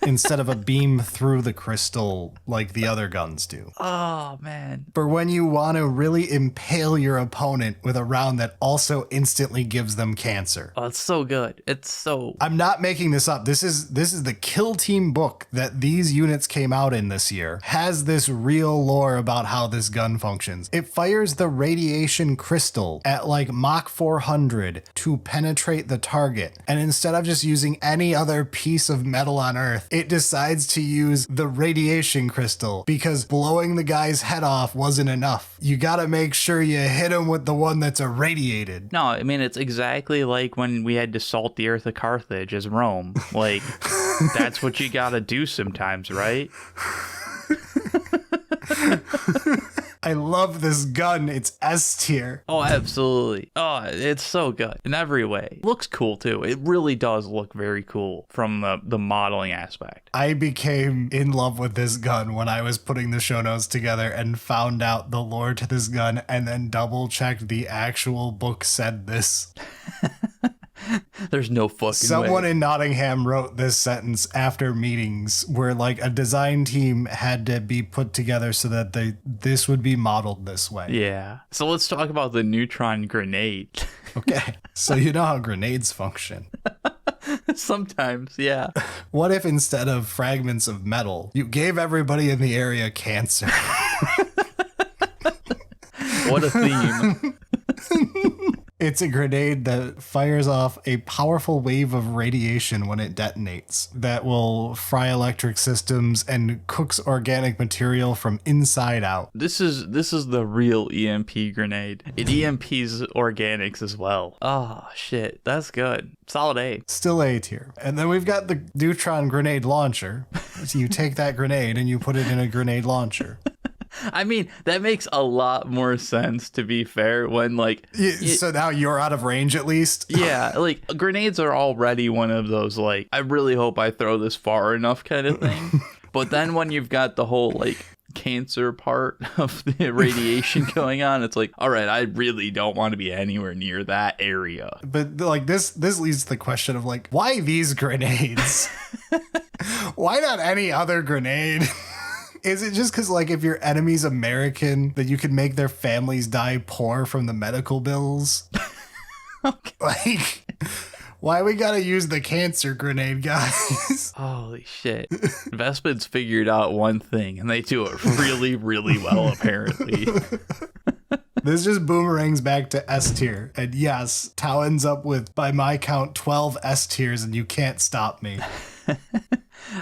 instead of a beam through the crystal like the other guns do. Oh, man. For when you want to really impale your opponent with a round that also instantly gives them cancer. Oh, it's so good. It's so... I'm not making this up. This is the Kill Team book that these units came out in this year. Has this real lore about how this gun functions. It fires the radiation crystal at like Mach 400 to penetrate the target. And instead of just using any other piece of metal on Earth, it decides to use the radiation crystal because blowing the guy's head off wasn't enough. You gotta make sure you hit him with the one that's irradiated. No, I mean, it's exactly like when we had to salt the earth of Carthage as Rome. Like, that's what you gotta do sometimes, right? I love this gun. It's S tier. Oh, absolutely. Oh, it's so good in every way. Looks cool, too. It really does look very cool from the modeling aspect. I became in love with this gun when I was putting the show notes together and found out the lore to this gun and then double checked the actual book said this. There's no fucking Someone way. in Nottingham wrote this sentence after meetings where like a design team had to be put together so that this would be modeled this way. Yeah. So let's talk about the neutron grenade. Okay. So you know how grenades function. Sometimes, yeah. What if instead of fragments of metal, you gave everybody in the area cancer? What a theme. It's a grenade that fires off a powerful wave of radiation when it detonates that will fry electric systems and cooks organic material from inside out. This is the real EMP grenade. It EMPs organics as well. Oh shit, that's good. Solid A. Still A tier. And then we've got the Neutron Grenade Launcher. So you take that grenade and you put it in a grenade launcher. I mean, that makes a lot more sense, to be fair, when like... So now you're out of range at least? Yeah, like grenades are already one of those like, I really hope I throw this far enough kind of thing. But then when you've got the whole like cancer part of the radiation going on, it's like, all right, I really don't want to be anywhere near that area. But like this leads to the question of like, why these grenades? Why not any other grenade? Is it just because, like, if your enemy's American, that you can make their families die poor from the medical bills? Okay. Like, why we gotta use the cancer grenade, guys? Holy shit. Vespid's figured out one thing, and they do it really, really well, apparently. This just boomerangs back to S tier. And yes, Tau ends up with, by my count, 12 S tiers, and you can't stop me.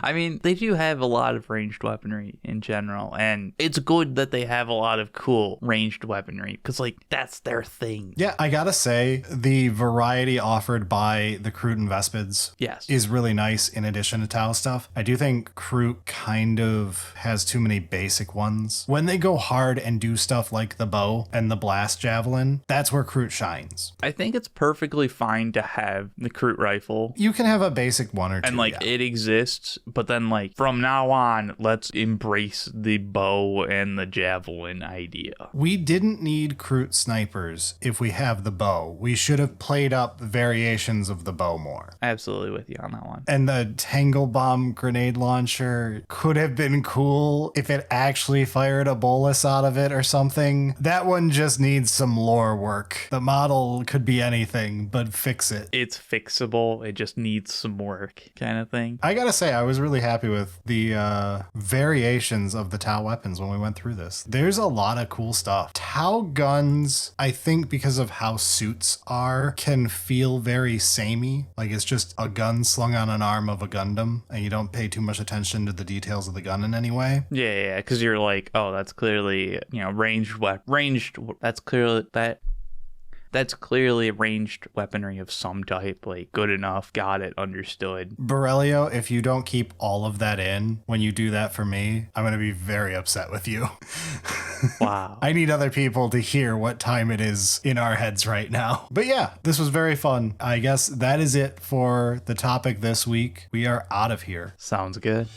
I mean, they do have a lot of ranged weaponry in general, and it's good that they have a lot of cool ranged weaponry, because, like, that's their thing. Yeah, I gotta say, the variety offered by the Kroot and Vespids is really nice in addition to Tau stuff. I do think Kroot kind of has too many basic ones. When they go hard and do stuff like the bow and the blast javelin, that's where Kroot shines. I think it's perfectly fine to have the Kroot Rifle. You can have a basic one or two. And, like, it exists, but then, like, from now on, let's embrace the bow and the javelin idea. We didn't need Kroot snipers if we have the bow. We should have played up variations of the bow more. Absolutely with you on that one. And the Tanglebomb grenade launcher could have been cool if it actually fired a bolus out of it or something. That one just needs some lore work. The model could be anything, but fix it. It's fixable. It just needs some work, kind of thing. I gotta say, I was really happy with the variations of the Tau weapons when we went through this. There's a lot of cool stuff. Tau guns, I think because of how suits are, can feel very samey. Like it's just a gun slung on an arm of a Gundam, and you don't pay too much attention to the details of the gun in any way. Yeah, because you're like, oh, that's clearly, that's clearly ranged weaponry of some type, like good enough, got it, understood. Borrelio, if you don't keep all of that in when you do that for me, I'm going to be very upset with you. Wow. I need other people to hear what time it is in our heads right now. But yeah, this was very fun. I guess that is it for the topic this week. We are out of here. Sounds good.